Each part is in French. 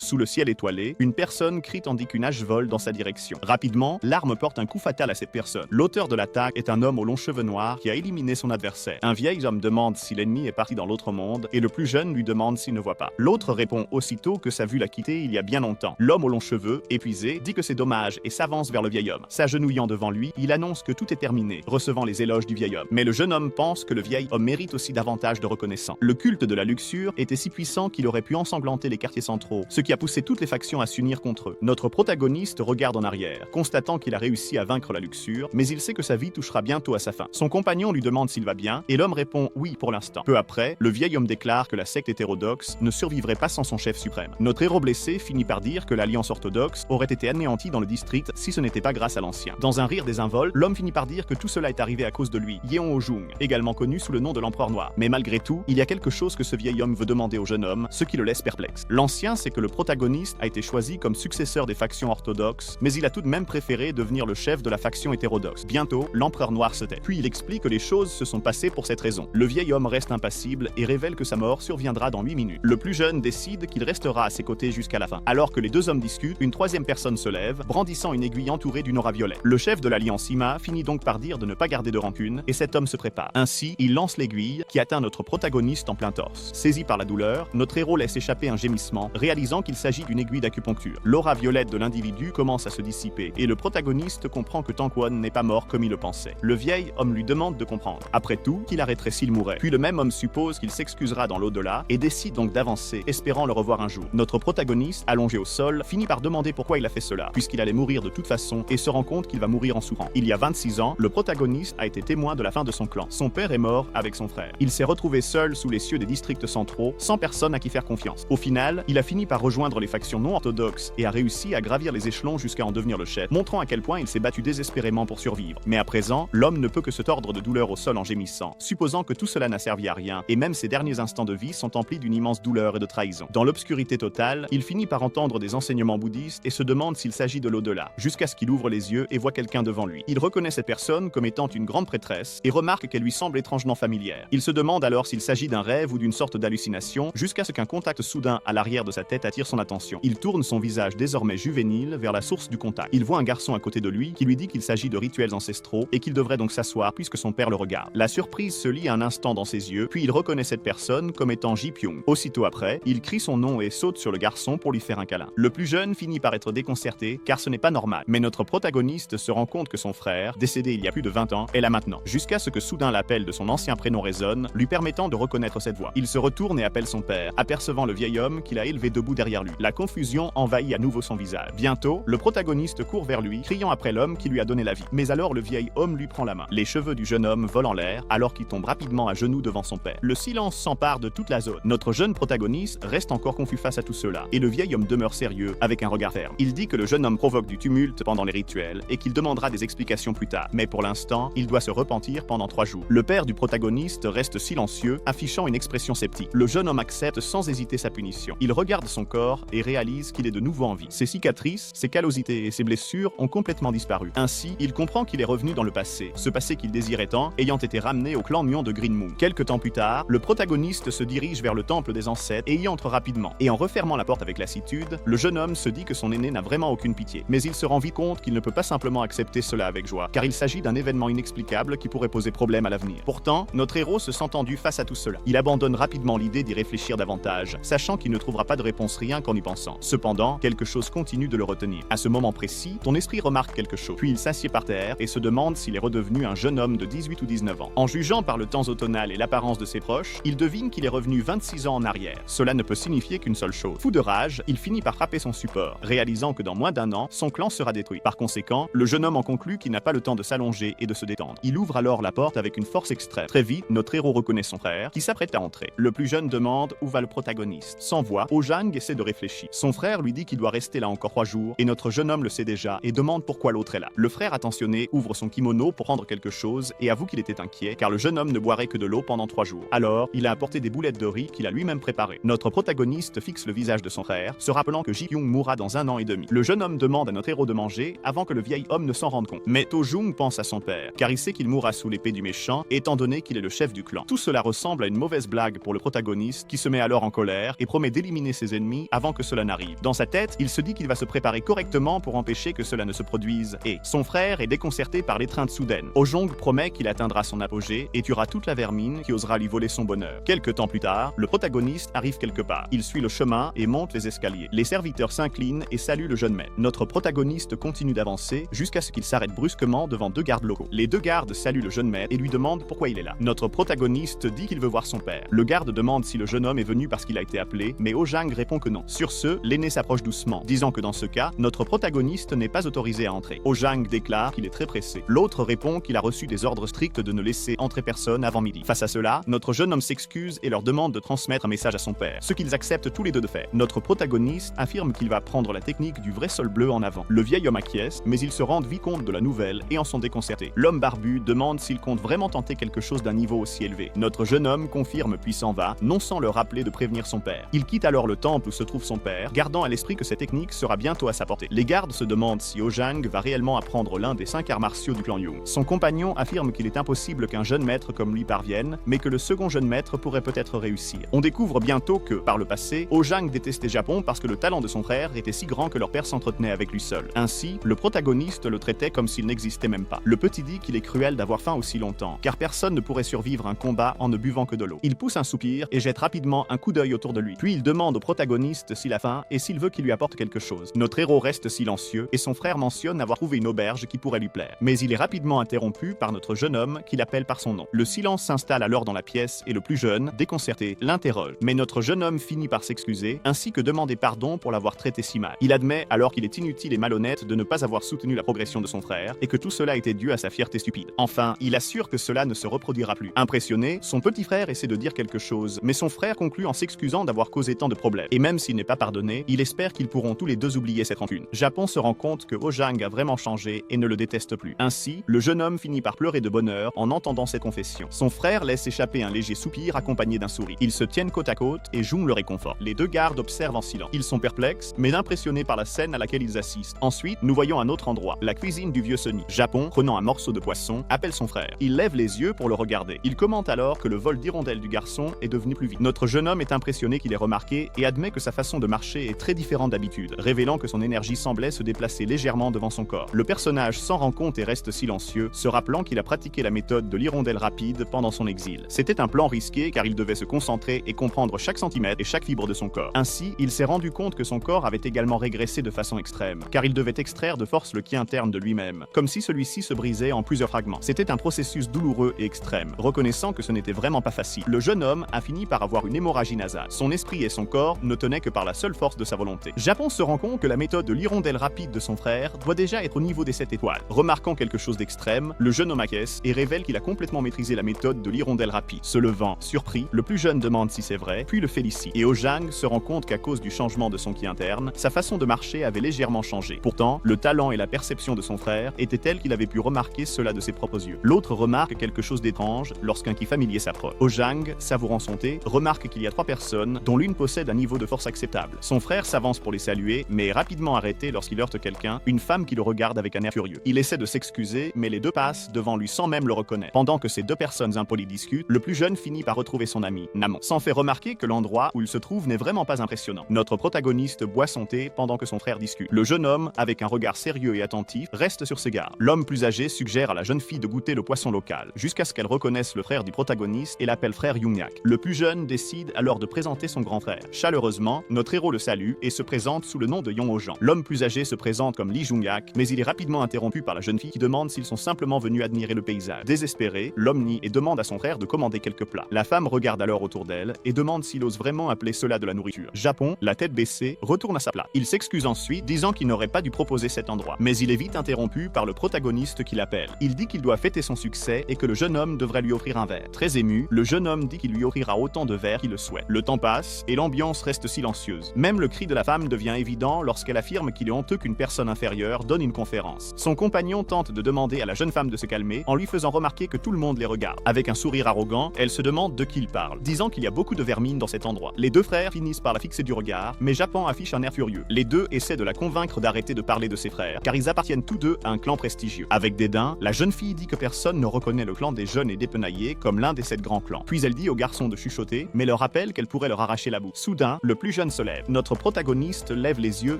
Sous le ciel étoilé, une personne crie tandis qu'une hache vole dans sa direction. Rapidement, l'arme porte un coup fatal à cette personne. L'auteur de l'attaque est un homme aux longs cheveux noirs qui a éliminé son adversaire. Un vieil homme demande si l'ennemi est parti dans l'autre monde et le plus jeune lui demande s'il ne voit pas. L'autre répond aussitôt que sa vue l'a quitté il y a bien longtemps. L'homme aux longs cheveux, épuisé, dit que c'est dommage et s'avance vers le vieil homme. S'agenouillant devant lui, il annonce que tout est terminé, recevant les éloges du vieil homme. Mais le jeune homme pense que le vieil homme mérite aussi davantage de reconnaissance. Le culte de la luxure était si puissant qu'il aurait pu ensanglanter les quartiers centraux, ce qui a poussé toutes les factions à s'unir contre eux. Notre protagoniste regarde en arrière, constatant qu'il a réussi à vaincre la luxure, mais il sait que sa vie touchera bientôt à sa fin. Son compagnon lui demande s'il va bien, et l'homme répond oui pour l'instant. Peu après, le vieil homme déclare que la secte hétérodoxe ne survivrait pas sans son chef suprême. Notre héros blessé finit par dire que l'alliance orthodoxe aurait été anéantie dans le district si ce n'était pas grâce à l'ancien. Dans un rire désinvolte, l'homme finit par dire que tout cela est arrivé à cause de lui, Yeon Ho-jung, également connu sous le nom de l'empereur noir. Mais malgré tout, il y a quelque chose que ce vieil homme veut demander au jeune homme, ce qui le laisse perplexe. L'ancien sait que le protagoniste a été choisi comme successeur des factions orthodoxes, mais il a tout de même préféré devenir le chef de la faction hétérodoxe. Bientôt, l'empereur noir se tait. Puis il explique que les choses se sont passées pour cette raison. Le vieil homme reste impassible et révèle que sa mort surviendra dans 8 minutes. Le plus jeune décide qu'il restera à ses côtés jusqu'à la fin. Alors que les deux hommes discutent, une troisième personne se lève, brandissant une aiguille entourée d'une aura violette. Le chef de l'alliance Ima finit donc par dire de ne pas garder de rancune, et cet homme se prépare. Ainsi, il lance l'aiguille qui atteint notre protagoniste en plein torse. Saisi par la douleur, notre héros laisse échapper un gémissement, réalisant qu'il s'agit d'une aiguille d'acupuncture. L'aura violette de l'individu commence à se dissiper, et le protagoniste comprend que Tangwon n'est pas mort comme il le pensait. Le vieil homme lui demande de comprendre. Après tout, qu'il arrêterait s'il mourait. Puis le même homme suppose qu'il s'excusera dans l'au-delà, et décide donc d'avancer, espérant le revoir un jour. Notre protagoniste, allongé au sol, finit par demander pourquoi il a fait cela, puisqu'il allait mourir de toute façon, et se rend compte qu'il va mourir en souffrant. Il y a 26 ans, le protagoniste a été témoin de la fin de son clan. Son père est mort avec son frère. Il s'est retrouvé seul sous les cieux des districts centraux, sans personne à qui faire confiance. Au final, il a fini par rejoindre les factions non orthodoxes et a réussi à gravir les échelons jusqu'à en devenir le chef, montrant à quel point il s'est battu désespérément pour survivre. Mais à présent, l'homme ne peut que se tordre de douleur au sol en gémissant, supposant que tout cela n'a servi à rien, et même ses derniers instants de vie sont emplis d'une immense douleur et de trahison. Dans l'obscurité totale, il finit par entendre des enseignements bouddhistes et se demande s'il s'agit de l'au-delà, jusqu'à ce qu'il ouvre les yeux et voit quelqu'un devant lui. Il reconnaît cette personne comme étant une grande prêtresse et remarque qu'elle lui semble étrangement familière. Il se demande alors s'il s'agit d'un rêve ou d'une sorte d'hallucination, jusqu'à ce qu'un contact soudain à l'arrière de sa tête attire son attention. Il tourne son visage désormais juvénile vers la source du contact. Il voit un garçon à côté de lui qui lui dit qu'il s'agit de rituels ancestraux et qu'il devrait donc s'asseoir puisque son père le regarde. La surprise se lit un instant dans ses yeux, puis il reconnaît cette personne comme étant Ji-pyong. Aussitôt après, il crie son nom et saute sur le garçon pour lui faire un câlin. Le plus jeune finit par être déconcerté car ce n'est pas normal. Mais notre protagoniste se rend compte que son frère, décédé il y a plus de 20 ans, est là maintenant, jusqu'à ce que soudain l'appel de son ancien prénom résonne, lui permettant de reconnaître cette voix. Il se retourne et appelle son père, apercevant le vieil homme qu'il a élevé debout derrière lui. La confusion envahit à nouveau son visage. Bientôt, le protagoniste court vers lui, criant après l'homme qui lui a donné la vie. Mais alors le vieil homme lui prend la main. Les cheveux du jeune homme volent en l'air alors qu'il tombe rapidement à genoux devant son père. Le silence s'empare de toute la zone. Notre jeune protagoniste reste encore confus face à tout cela, et le vieil homme demeure sérieux avec un regard ferme. Il dit que le jeune homme provoque du tumulte pendant les rituels et qu'il demandera des explications plus tard. Mais pour l'instant, il doit se repentir pendant 3 jours. Le père du protagoniste reste silencieux, affichant une expression sceptique. Le jeune homme accepte sans hésiter sa punition. Il regarde son corps et réalise qu'il est de nouveau en vie. Ses cicatrices, ses callosités et ses blessures ont complètement disparu. Ainsi, il comprend qu'il est revenu dans le passé, ce passé qu'il désirait tant, ayant été ramené au clan Myon de Green Moon. Quelque temps plus tard, le protagoniste se dirige vers le temple des ancêtres et y entre rapidement. Et en refermant la porte avec lassitude, le jeune homme se dit que son aîné n'a vraiment aucune pitié. Mais il se rend vite compte qu'il ne peut pas simplement accepter cela avec joie, car il s'agit d'un événement inexplicable qui pourrait poser problème à l'avenir. Pourtant, notre héros se sent tendu face à tout cela. Il abandonne rapidement l'idée d'y réfléchir davantage, sachant qu'il ne trouvera pas de réponse rien qu'en y pensant. Cependant, quelque chose continue de le retenir. À ce moment précis, ton esprit remarque quelque chose. Puis il s'assied par terre et se demande s'il est redevenu un jeune homme de 18 ou 19 ans. En jugeant par le temps automnal et l'apparence de ses proches, il devine qu'il est revenu 26 ans en arrière. Cela ne peut signifier qu'une seule chose. Fou de rage, il finit par frapper son support, réalisant que dans moins d'un an, son clan sera détruit. Par conséquent, le jeune homme en conclut qu'il n'a pas le temps de s'allonger et de se détendre. Il ouvre alors la porte avec une force extrême. Très vite, notre héros reconnaît son frère, qui s'apprête à entrer. Le plus jeune demande où va le protagoniste. Sans voix, Ho-jung essaie de réfléchir. Son frère lui dit qu'il doit rester là encore 3 jours, et notre jeune homme le sait déjà et demande pourquoi l'autre est là. Le frère attentionné ouvre son kimono pour prendre quelque chose et avoue qu'il était inquiet, car le jeune homme ne boirait que de l'eau pendant 3 jours. Alors, il a apporté des boulettes de riz qu'il a lui-même préparées. Notre protagoniste fixe le visage de son frère, se rappelant que Ji-pyong mourra dans 1 an et demi. Le jeune homme demande à notre héros de manger avant que le vieil homme ne s'en rende compte. Mais To-jung pense à son père, car il sait qu'il mourra sous l'épée du méchant, étant donné qu'il est le chef du clan. Tout cela ressemble à une mauvaise blague pour le protagoniste, qui se met alors en colère et promet d'éliminer ses ennemis avant que cela n'arrive. Dans sa tête, il se dit qu'il va se préparer correctement pour empêcher que cela ne se produise. Et son frère est déconcerté par l'étreinte soudaine. Ojong promet qu'il atteindra son apogée et tuera toute la vermine qui osera lui voler son bonheur. Quelque temps plus tard, le protagoniste arrive quelque part. Il suit le chemin et monte les escaliers. Les serviteurs s'inclinent et saluent le jeune maître. Notre protagoniste continue d'avancer jusqu'à ce qu'il s'arrête brusquement devant deux gardes locaux. Les deux gardes saluent le jeune maître et lui demandent pourquoi il est là. Notre protagoniste dit qu'il veut voir son père. Le garde demande si le jeune homme est venu parce qu'il a été appelé, mais Ojang répond que non. Sur ce, l'aîné s'approche doucement, disant que dans ce cas, notre protagoniste n'est pas autorisé à entrer. Ojang déclare qu'il est très pressé. L'autre répond qu'il a reçu des ordres stricts de ne laisser entrer personne avant midi. Face à cela, notre jeune homme s'excuse et leur demande de transmettre un message à son père, ce qu'ils acceptent tous les deux de faire. Notre protagoniste affirme qu'il va prendre la technique du vrai sol bleu en avant. Le vieil homme acquiesce, mais ils se rendent vite compte de la nouvelle et en sont déconcertés. L'homme barbu demande s'il compte vraiment tenter quelque chose d'un niveau aussi élevé. Notre jeune homme confirme puis s'en va, non sans le rappeler de prévenir son père. Il quitte alors le temple où se trouve son père, gardant à l'esprit que cette technique sera bientôt à sa portée. Les gardes se demandent si Ojang va réellement apprendre l'un des 5 arts martiaux du clan Young. Son compagnon affirme qu'il est impossible qu'un jeune maître comme lui parvienne, mais que le second jeune maître pourrait peut-être réussir. On découvre bientôt que, par le passé, Ojang détestait Japon parce que le talent de son frère était si grand que leur père s'entretenait avec lui seul. Ainsi, le protagoniste le traitait comme s'il n'existait même pas. Le petit dit qu'il est cruel d'avoir faim aussi longtemps, car personne ne pourrait survivre un combat en ne buvant que de l'eau. Il pousse un soupir et jette rapidement un coup d'œil autour de lui. Puis il demande au protagoniste s'il a faim et s'il veut qu'il lui apporte quelque chose. Notre héros reste silencieux et son frère mentionne avoir trouvé une auberge qui pourrait lui plaire. Mais il est rapidement interrompu par notre jeune homme qui l'appelle par son nom. Le silence s'installe alors dans la pièce et le plus jeune, déconcerté, l'interroge. Mais notre jeune homme finit par s'excuser, ainsi que demander pardon pour l'avoir traité si mal. Il admet alors qu'il est inutile et malhonnête de ne pas avoir soutenu la progression de son frère et que tout cela était dû à sa fierté stupide. Enfin, il assure que cela ne se reproduira plus. Impressionné, son petit frère essaie de dire quelque chose, mais son frère conclut en s'excusant d'avoir causé tant de problèmes. Et même s'il n'est pas pardonné, il espère qu'ils pourront tous les deux oublier cette rancune. Japon se rend compte que Ojang a vraiment changé et ne le déteste plus. Ainsi, le jeune homme finit par pleurer de bonheur en entendant cette confession. Son frère laisse échapper un léger soupir accompagné d'un sourire. Ils se tiennent côte à côte et jouent le réconfort. Les deux gardes observent en silence. Ils sont perplexes, mais impressionnés par la scène à laquelle ils assistent. Ensuite, nous voyons un autre endroit, la cuisine du vieux Sonny. Japon, prenant un morceau de poisson, appelle son frère. Il lève les yeux pour le regarder. Il commente alors que le vol d'hirondelles du garçon est devenu plus vite. Notre jeune homme est impressionné qu'il ait remarqué et admet que sa façon de marcher est très différente d'habitude, révélant que son énergie semblait se déplacer légèrement devant son corps. Le personnage s'en rend compte et reste silencieux, se rappelant qu'il a pratiqué la méthode de l'hirondelle rapide pendant son exil. C'était un plan risqué car il devait se concentrer et comprendre chaque centimètre et chaque fibre de son corps. Ainsi, il s'est rendu compte que son corps avait également régressé de façon extrême, car il devait extraire de force le ki interne de lui-même, comme si celui-ci se brisait en plusieurs fragments. C'était un processus douloureux et extrême. Reconnaissant que ce n'était vraiment pas facile, le jeune homme a fini par avoir une hémorragie nasale. Son esprit et son corps ne tenaient que par la seule force de sa volonté. Japon se rend compte que la méthode de l'hirondelle rapide de son frère doit déjà être au niveau des 7 étoiles. Remarquant quelque chose d'extrême, le jeune homme acquiesce et révèle qu'il a complètement maîtrisé la méthode de l'hirondelle rapide. Se levant, surpris, le plus jeune demande si c'est vrai, puis le félicite. Et Ojang se rend compte qu'à cause du changement de son ki interne, sa façon de marcher avait légèrement changé. Pourtant, le talent et la perception de son frère étaient tels qu'il avait pu remarquer cela de ses propres yeux. L'autre remarque quelque chose d'étrange lorsqu'un ki familier s'approche. Ojang, savourant son thé, remarque qu'il y a 3 personnes, dont l'une possède un niveau de force acceptable. Son frère s'avance pour les saluer, mais est rapidement arrêté lorsqu'il heurte quelqu'un, une femme qui le regarde avec un air furieux. Il essaie de s'excuser, mais les deux passent devant lui sans même le reconnaître. Pendant que ces deux personnes impolies discutent, le plus jeune finit par retrouver son ami, Namon, s'en fait remarquer que l'endroit où il se trouve n'est vraiment pas impressionnant. Notre protagoniste boit son thé pendant que son frère discute. Le jeune homme, avec un regard sérieux et attentif, reste sur ses gardes. L'homme plus âgé suggère à la jeune fille de goûter le poisson local, jusqu'à ce qu'elle reconnaisse le frère du protagoniste et l'appelle frère Yungyak. Le plus jeune décide alors de présenter son grand frère. Chaleureusement, notre héros le salue et se présente sous le nom de Yong Ho-jan. L'homme plus âgé se présente comme Lee Jung-yak, mais il est rapidement interrompu par la jeune fille qui demande s'ils sont simplement venus admirer le paysage. Désespéré, l'homme nie et demande à son frère de commander quelques plats. La femme regarde alors autour d'elle et demande s'il ose vraiment appeler cela de la nourriture. Japon, la tête baissée, retourne à sa place. Il s'excuse ensuite, disant qu'il n'aurait pas dû proposer cet endroit. Mais il est vite interrompu par le protagoniste qui l'appelle. Il dit qu'il doit fêter son succès et que le jeune homme devrait lui offrir un verre. Très ému, le jeune homme dit qu'il lui offrira autant de verres qu'il le souhaite. Le temps passe et l'ambiance reste silencieuse. Même le cri de la femme devient évident lorsqu'elle affirme qu'il est honteux qu'une personne inférieure donne une conférence. Son compagnon tente de demander à la jeune femme de se calmer en lui faisant remarquer que tout le monde les regarde. Avec un sourire arrogant, elle se demande de qui il parle, disant qu'il y a beaucoup de vermine dans cet endroit. Les deux frères finissent par la fixer du regard, mais Japon affiche un air furieux. Les deux essaient de la convaincre d'arrêter de parler de ses frères, car ils appartiennent tous deux à un clan prestigieux. Avec dédain, la jeune fille dit que personne ne reconnaît le clan des jeunes et dépenaillés comme l'un des 7 grands clans. Puis elle dit aux garçons de chuchoter, mais leur rappelle qu'elle pourrait leur arracher la boue. Soudain, le plus jeune jeune se lève. Notre protagoniste lève les yeux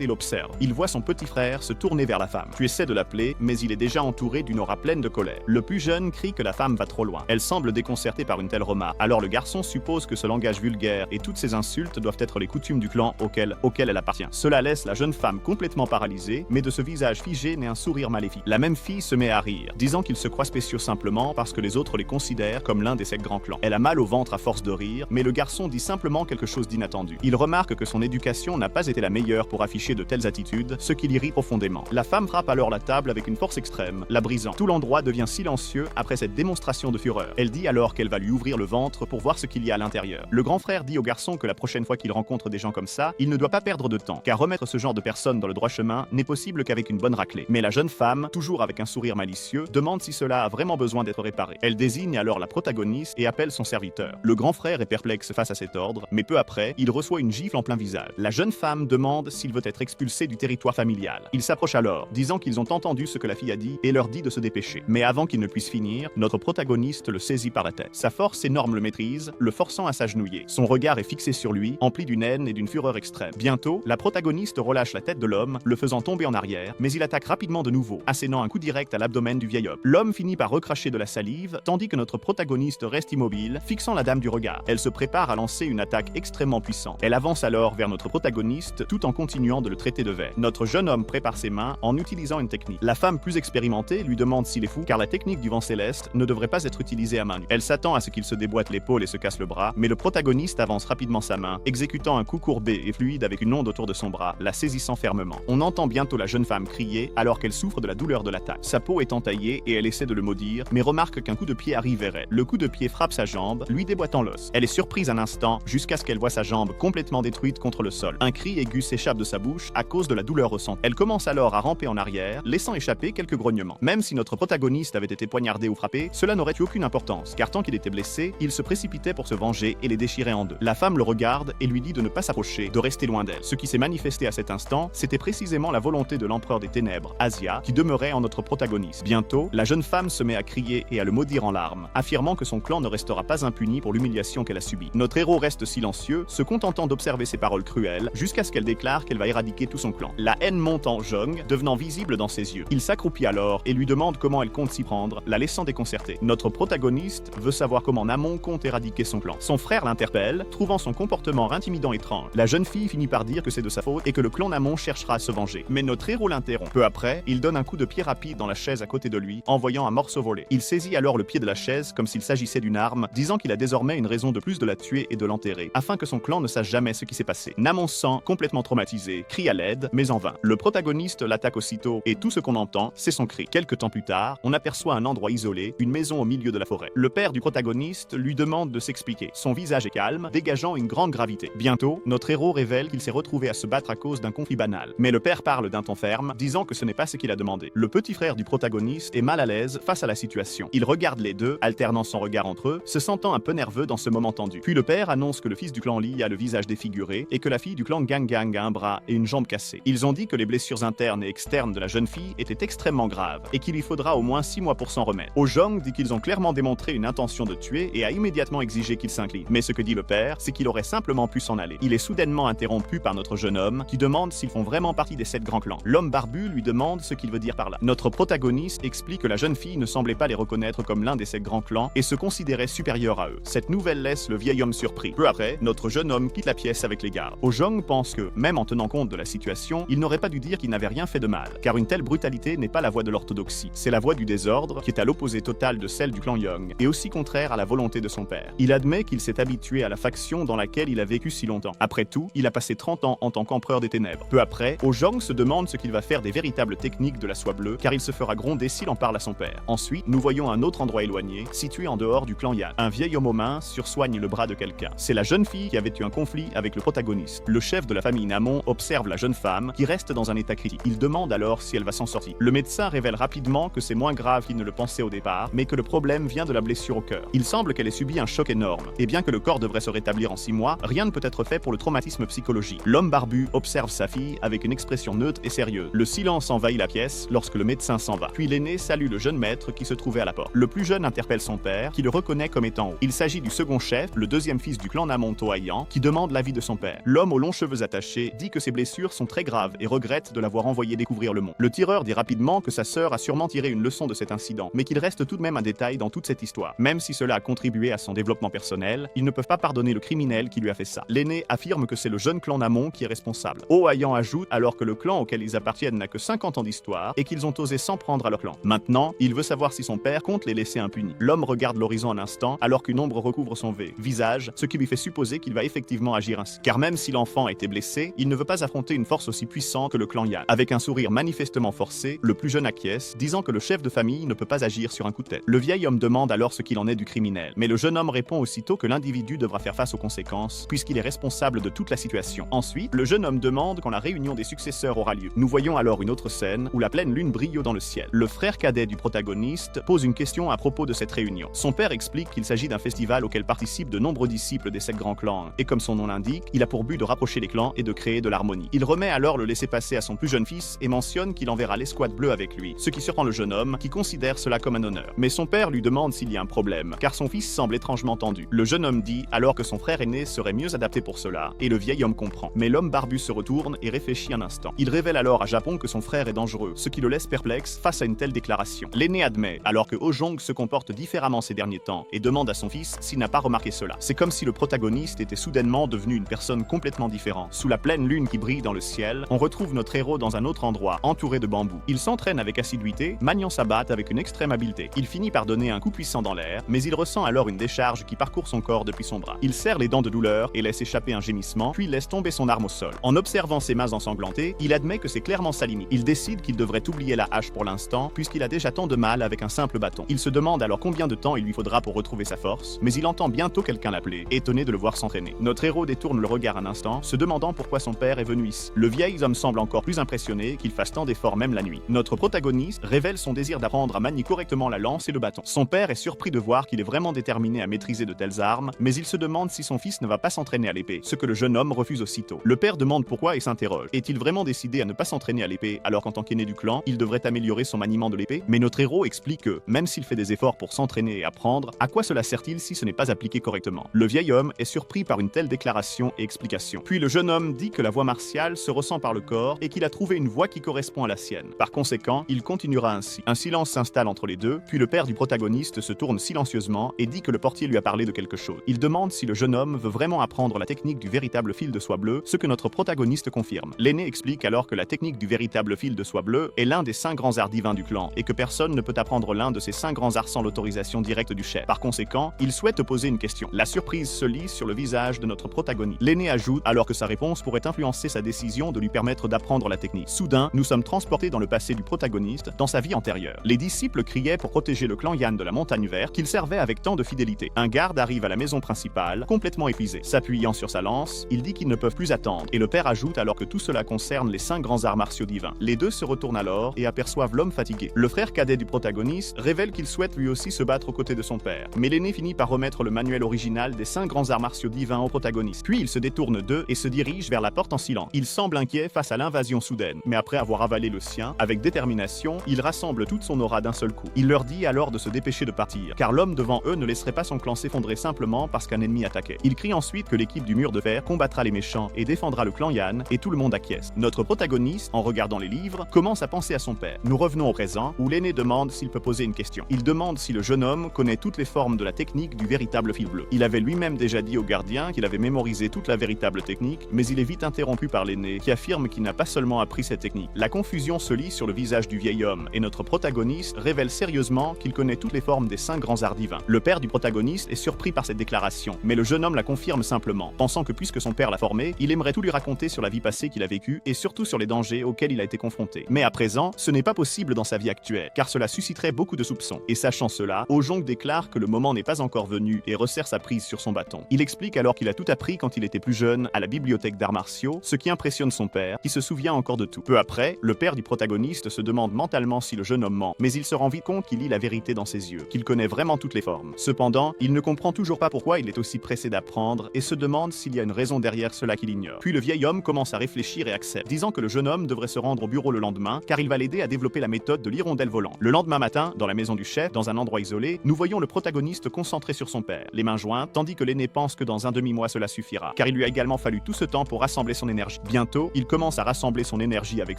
et l'observe. Il voit son petit frère se tourner vers la femme. Tu essaies de l'appeler, mais il est déjà entouré d'une aura pleine de colère. Le plus jeune crie que la femme va trop loin. Elle semble déconcertée par une telle remarque. Alors le garçon suppose que ce langage vulgaire et toutes ces insultes doivent être les coutumes du clan auquel elle appartient. Cela laisse la jeune femme complètement paralysée, mais de ce visage figé naît un sourire maléfique. La même fille se met à rire, disant qu'ils se croient spéciaux simplement parce que les autres les considèrent comme l'un des 7 grands clans. Elle a mal au ventre à force de rire, mais le garçon dit simplement quelque chose d'inattendu. Il remarque que son éducation n'a pas été la meilleure pour afficher de telles attitudes, ce qui l'irrite profondément. La femme frappe alors la table avec une force extrême, la brisant. Tout l'endroit devient silencieux après cette démonstration de fureur. Elle dit alors qu'elle va lui ouvrir le ventre pour voir ce qu'il y a à l'intérieur. Le grand frère dit au garçon que la prochaine fois qu'il rencontre des gens comme ça, il ne doit pas perdre de temps, car remettre ce genre de personnes dans le droit chemin n'est possible qu'avec une bonne raclée. Mais la jeune femme, toujours avec un sourire malicieux, demande si cela a vraiment besoin d'être réparé. Elle désigne alors la protagoniste et appelle son serviteur. Le grand frère est perplexe face à cet ordre, mais peu après, il reçoit une gifle en plein visage. La jeune femme demande s'il veut être expulsé du territoire familial. Il s'approche alors, disant qu'ils ont entendu ce que la fille a dit et leur dit de se dépêcher. Mais avant qu'il ne puisse finir, notre protagoniste le saisit par la tête. Sa force énorme le maîtrise, le forçant à s'agenouiller. Son regard est fixé sur lui, empli d'une haine et d'une fureur extrême. Bientôt, la protagoniste relâche la tête de l'homme, le faisant tomber en arrière, mais il attaque rapidement de nouveau, assénant un coup direct à l'abdomen du vieil homme. L'homme finit par recracher de la salive, tandis que notre protagoniste reste immobile, fixant la dame du regard. Elle se prépare à lancer une attaque extrêmement puissante. Elle avance alors vers notre protagoniste, tout en continuant de le traiter de vaine. Notre jeune homme prépare ses mains en utilisant une technique. La femme plus expérimentée lui demande s'il est fou, car la technique du vent céleste ne devrait pas être utilisée à main nue. Elle s'attend à ce qu'il se déboîte l'épaule et se casse le bras, mais le protagoniste avance rapidement sa main, exécutant un coup courbé et fluide avec une onde autour de son bras, la saisissant fermement. On entend bientôt la jeune femme crier alors qu'elle souffre de la douleur de l'attaque. Sa peau est entaillée et elle essaie de le maudire, mais remarque qu'un coup de pied arrive vers elle. Le coup de pied frappe sa jambe, lui déboîtant l'os. Elle est surprise un instant, jusqu'à ce qu'elle voit sa jambe complètement détruite contre le sol. Un cri aigu s'échappe de sa bouche à cause de la douleur ressentie. Elle commence alors à ramper en arrière, laissant échapper quelques grognements. Même si notre protagoniste avait été poignardé ou frappé, cela n'aurait eu aucune importance, car tant qu'il était blessé, il se précipitait pour se venger et les déchirer en deux. La femme le regarde et lui dit de ne pas s'approcher, de rester loin d'elle. Ce qui s'est manifesté à cet instant, c'était précisément la volonté de l'empereur des ténèbres, Asia, qui demeurait en notre protagoniste. Bientôt, la jeune femme se met à crier et à le maudire en larmes, affirmant que son clan ne restera pas impuni pour l'humiliation qu'elle a subie. Notre héros reste silencieux, se contentant d'observer ses paroles cruelles, jusqu'à ce qu'elle déclare qu'elle va éradiquer tout son clan. La haine monte en Jong, devenant visible dans ses yeux. Il s'accroupit alors et lui demande comment elle compte s'y prendre, la laissant déconcertée. Notre protagoniste veut savoir comment Namon compte éradiquer son clan. Son frère l'interpelle, trouvant son comportement intimidant et étrange. La jeune fille finit par dire que c'est de sa faute et que le clan Namon cherchera à se venger. Mais notre héros l'interrompt. Peu après, il donne un coup de pied rapide dans la chaise à côté de lui, envoyant un morceau volé. Il saisit alors le pied de la chaise comme s'il s'agissait d'une arme, disant qu'il a désormais une raison de plus de la tuer et de l'enterrer, afin que son clan ne sache jamais ce qui s'est passé. Namon sent, complètement traumatisé, crie à l'aide, mais en vain. Le protagoniste l'attaque aussitôt, et tout ce qu'on entend, c'est son cri. Quelque temps plus tard, on aperçoit un endroit isolé, une maison au milieu de la forêt. Le père du protagoniste lui demande de s'expliquer. Son visage est calme, dégageant une grande gravité. Bientôt, notre héros révèle qu'il s'est retrouvé à se battre à cause d'un conflit banal. Mais le père parle d'un ton ferme, disant que ce n'est pas ce qu'il a demandé. Le petit frère du protagoniste est mal à l'aise face à la situation. Il regarde les deux, alternant son regard entre eux, se sentant un peu nerveux dans ce moment tendu. Puis le père annonce que le fils du clan Li a le visage défiguré et que la fille du clan Gang Gang a un bras et une jambe cassée. Ils ont dit que les blessures internes et externes de la jeune fille étaient extrêmement graves et qu'il lui faudra au moins 6 mois pour s'en remettre. Ojong dit qu'ils ont clairement démontré une intention de tuer et a immédiatement exigé qu'il s'incline. Mais ce que dit le père, c'est qu'il aurait simplement pu s'en aller. Il est soudainement interrompu par notre jeune homme qui demande s'ils font vraiment partie des 7 grands clans. L'homme barbu lui demande ce qu'il veut dire par là. Notre protagoniste explique que la jeune fille ne semblait pas les reconnaître comme l'un des 7 grands clans et se considérait supérieur à eux. Cette nouvelle laisse le vieil homme surpris. Peu après, notre jeune homme quitte la pièce avec les gardes. Ojong pense que, même en tenant compte de la situation, il n'aurait pas dû dire qu'il n'avait rien fait de mal, car une telle brutalité n'est pas la voie de l'orthodoxie. C'est la voie du désordre, qui est à l'opposé total de celle du clan Young, et aussi contraire à la volonté de son père. Il admet qu'il s'est habitué à la faction dans laquelle il a vécu si longtemps. Après tout, il a passé 30 ans en tant qu'empereur des ténèbres. Peu après, Ojong se demande ce qu'il va faire des véritables techniques de la soie bleue, car il se fera gronder s'il en parle à son père. Ensuite, nous voyons un autre endroit éloigné, situé en dehors du clan Yan. Un vieil homme aux mains sursoigne le bras de quelqu'un. C'est la jeune fille qui avait eu un conflit avec le protagoniste. Le chef de la famille Namon observe la jeune femme, qui reste dans un état critique. Il demande alors si elle va s'en sortir. Le médecin révèle rapidement que c'est moins grave qu'il ne le pensait au départ, mais que le problème vient de la blessure au cœur. Il semble qu'elle ait subi un choc énorme, et bien que le corps devrait se rétablir en 6 mois, rien ne peut être fait pour le traumatisme psychologique. L'homme barbu observe sa fille avec une expression neutre et sérieuse. Le silence envahit la pièce lorsque le médecin s'en va. Puis l'aîné salue le jeune maître qui se trouvait à la porte. Le plus jeune interpelle son père, qui le reconnaît comme étant haut. Il s'agit du second chef, le deuxième fils du clan Namon Toayan, qui demande l'avis de son son père. L'homme aux longs cheveux attachés dit que ses blessures sont très graves et regrette de l'avoir envoyé découvrir le monde. Le tireur dit rapidement que sa sœur a sûrement tiré une leçon de cet incident, mais qu'il reste tout de même un détail dans toute cette histoire. Même si cela a contribué à son développement personnel, ils ne peuvent pas pardonner le criminel qui lui a fait ça. L'aîné affirme que c'est le jeune clan Namon qui est responsable. Ohayan ajoute alors que le clan auquel ils appartiennent n'a que 50 ans d'histoire et qu'ils ont osé s'en prendre à leur clan. Maintenant, il veut savoir si son père compte les laisser impunis. L'homme regarde l'horizon un instant alors qu'une ombre recouvre son visage, ce qui lui fait supposer qu'il va effectivement agir ainsi. Car même si l'enfant a été blessé, il ne veut pas affronter une force aussi puissante que le clan Yan. Avec un sourire manifestement forcé, le plus jeune acquiesce, disant que le chef de famille ne peut pas agir sur un coup de tête. Le vieil homme demande alors ce qu'il en est du criminel, mais le jeune homme répond aussitôt que l'individu devra faire face aux conséquences, puisqu'il est responsable de toute la situation. Ensuite, le jeune homme demande quand la réunion des successeurs aura lieu. Nous voyons alors une autre scène où la pleine lune brille dans le ciel. Le frère cadet du protagoniste pose une question à propos de cette réunion. Son père explique qu'il s'agit d'un festival auquel participent de nombreux disciples des 7 grands clans, et comme son nom l'indique, il a pour but de rapprocher les clans et de créer de l'harmonie. Il remet alors le laissez-passer à son plus jeune fils et mentionne qu'il enverra l'escouade bleue avec lui, ce qui surprend le jeune homme qui considère cela comme un honneur. Mais son père lui demande s'il y a un problème, car son fils semble étrangement tendu. Le jeune homme dit alors que son frère aîné serait mieux adapté pour cela, et le vieil homme comprend. Mais l'homme barbu se retourne et réfléchit un instant. Il révèle alors à Japon que son frère est dangereux, ce qui le laisse perplexe face à une telle déclaration. L'aîné admet, alors que Hojong se comporte différemment ces derniers temps, et demande à son fils s'il n'a pas remarqué cela. C'est comme si le protagoniste était soudainement devenu une personne complètement différente. Sous la pleine lune qui brille dans le ciel, on retrouve notre héros dans un autre endroit, entouré de bambous. Il s'entraîne avec assiduité, maniant sa batte avec une extrême habileté. Il finit par donner un coup puissant dans l'air, mais il ressent alors une décharge qui parcourt son corps depuis son bras. Il serre les dents de douleur et laisse échapper un gémissement, puis laisse tomber son arme au sol. En observant ses mains ensanglantées, il admet que c'est clairement sa limite. Il décide qu'il devrait oublier la hache pour l'instant, puisqu'il a déjà tant de mal avec un simple bâton. Il se demande alors combien de temps il lui faudra pour retrouver sa force, mais il entend bientôt quelqu'un l'appeler, étonné de le voir s'entraîner. Notre héros détourne le regard un instant, se demandant pourquoi son père est venu ici. Le vieil homme semble encore plus impressionné qu'il fasse tant d'efforts même la nuit. Notre protagoniste révèle son désir d'apprendre à manier correctement la lance et le bâton. Son père est surpris de voir qu'il est vraiment déterminé à maîtriser de telles armes, mais il se demande si son fils ne va pas s'entraîner à l'épée, ce que le jeune homme refuse aussitôt. Le père demande pourquoi et s'interroge. Est-il vraiment décidé à ne pas s'entraîner à l'épée alors qu'en tant qu'aîné du clan, il devrait améliorer son maniement de l'épée? Mais notre héros explique que, même s'il fait des efforts pour s'entraîner et apprendre, à quoi cela sert-il si ce n'est pas appliqué correctement? Le vieil homme est surpris par une telle déclaration et explication. Puis le jeune homme dit que la voix martiale se ressent par le corps et qu'il a trouvé une voix qui correspond à la sienne. Par conséquent, il continuera ainsi. Un silence s'installe entre les deux, puis le père du protagoniste se tourne silencieusement et dit que le portier lui a parlé de quelque chose. Il demande si le jeune homme veut vraiment apprendre la technique du véritable fil de soie bleue, ce que notre protagoniste confirme. L'aîné explique alors que la technique du véritable fil de soie bleue est l'un des 5 grands arts divins du clan et que personne ne peut apprendre l'un de ces 5 grands arts sans l'autorisation directe du chef. Par conséquent, il souhaite poser une question. La surprise se lit sur le visage de notre protagoniste. L'aîné ajoute alors que sa réponse pourrait influencer sa décision de lui permettre d'apprendre la technique. Soudain, nous sommes transportés dans le passé du protagoniste, dans sa vie antérieure. Les disciples criaient pour protéger le clan Yan de la montagne verte qu'il servait avec tant de fidélité. Un garde arrive à la maison principale, complètement épuisé. S'appuyant sur sa lance, il dit qu'ils ne peuvent plus attendre, et le père ajoute alors que tout cela concerne les 5 grands arts martiaux divins. Les deux se retournent alors et aperçoivent l'homme fatigué. Le frère cadet du protagoniste révèle qu'il souhaite lui aussi se battre aux côtés de son père, mais l'aîné finit par remettre le manuel original des 5 grands arts martiaux divins au protagoniste. Puis il se détourne d'eux et se dirige vers la porte en silence. Il semble inquiet face à l'invasion soudaine, mais après avoir avalé le sien, avec détermination, il rassemble toute son aura d'un seul coup. Il leur dit alors de se dépêcher de partir, car l'homme devant eux ne laisserait pas son clan s'effondrer simplement parce qu'un ennemi attaquait. Il crie ensuite que l'équipe du mur de fer combattra les méchants et défendra le clan Yan, et tout le monde acquiesce. Notre protagoniste, en regardant les livres, commence à penser à son père. Nous revenons au présent, où l'aîné demande s'il peut poser une question. Il demande si le jeune homme connaît toutes les formes de la technique du véritable fil bleu. Il avait lui-même déjà dit au gardien qu'il avait mémorisé toute la véritable technique, mais il est vite interrompu par l'aîné, qui affirme qu'il n'a pas seulement appris cette technique. La confusion se lit sur le visage du vieil homme, et notre protagoniste révèle sérieusement qu'il connaît toutes les formes des 5 grands arts divins. Le père du protagoniste est surpris par cette déclaration, mais le jeune homme la confirme simplement, pensant que puisque son père l'a formé, il aimerait tout lui raconter sur la vie passée qu'il a vécue, et surtout sur les dangers auxquels il a été confronté. Mais à présent, ce n'est pas possible dans sa vie actuelle, car cela susciterait beaucoup de soupçons. Et sachant cela, Hojong déclare que le moment n'est pas encore venu et resserre sa prise sur son bâton. Il explique alors qu'il a tout appris quand il était plus jeune à la bibliothèque d'arts martiaux, ce qui impressionne son père, qui se souvient encore de tout. Peu après, le père du protagoniste se demande mentalement si le jeune homme ment, mais il se rend vite compte qu'il lit la vérité dans ses yeux, qu'il connaît vraiment toutes les formes. Cependant, il ne comprend toujours pas pourquoi il est aussi pressé d'apprendre et se demande s'il y a une raison derrière cela qu'il ignore. Puis le vieil homme commence à réfléchir et accepte, disant que le jeune homme devrait se rendre au bureau le lendemain, car il va l'aider à développer la méthode de l'hirondelle volant. Le lendemain matin, dans la maison du chef, dans un endroit isolé, nous voyons le protagoniste concentré sur son père, les mains jointes, tandis que l'aîné pense que dans un demi-mois cela suffira, car car il lui a également fallu tout ce temps pour rassembler son énergie. Bientôt, il commence à rassembler son énergie avec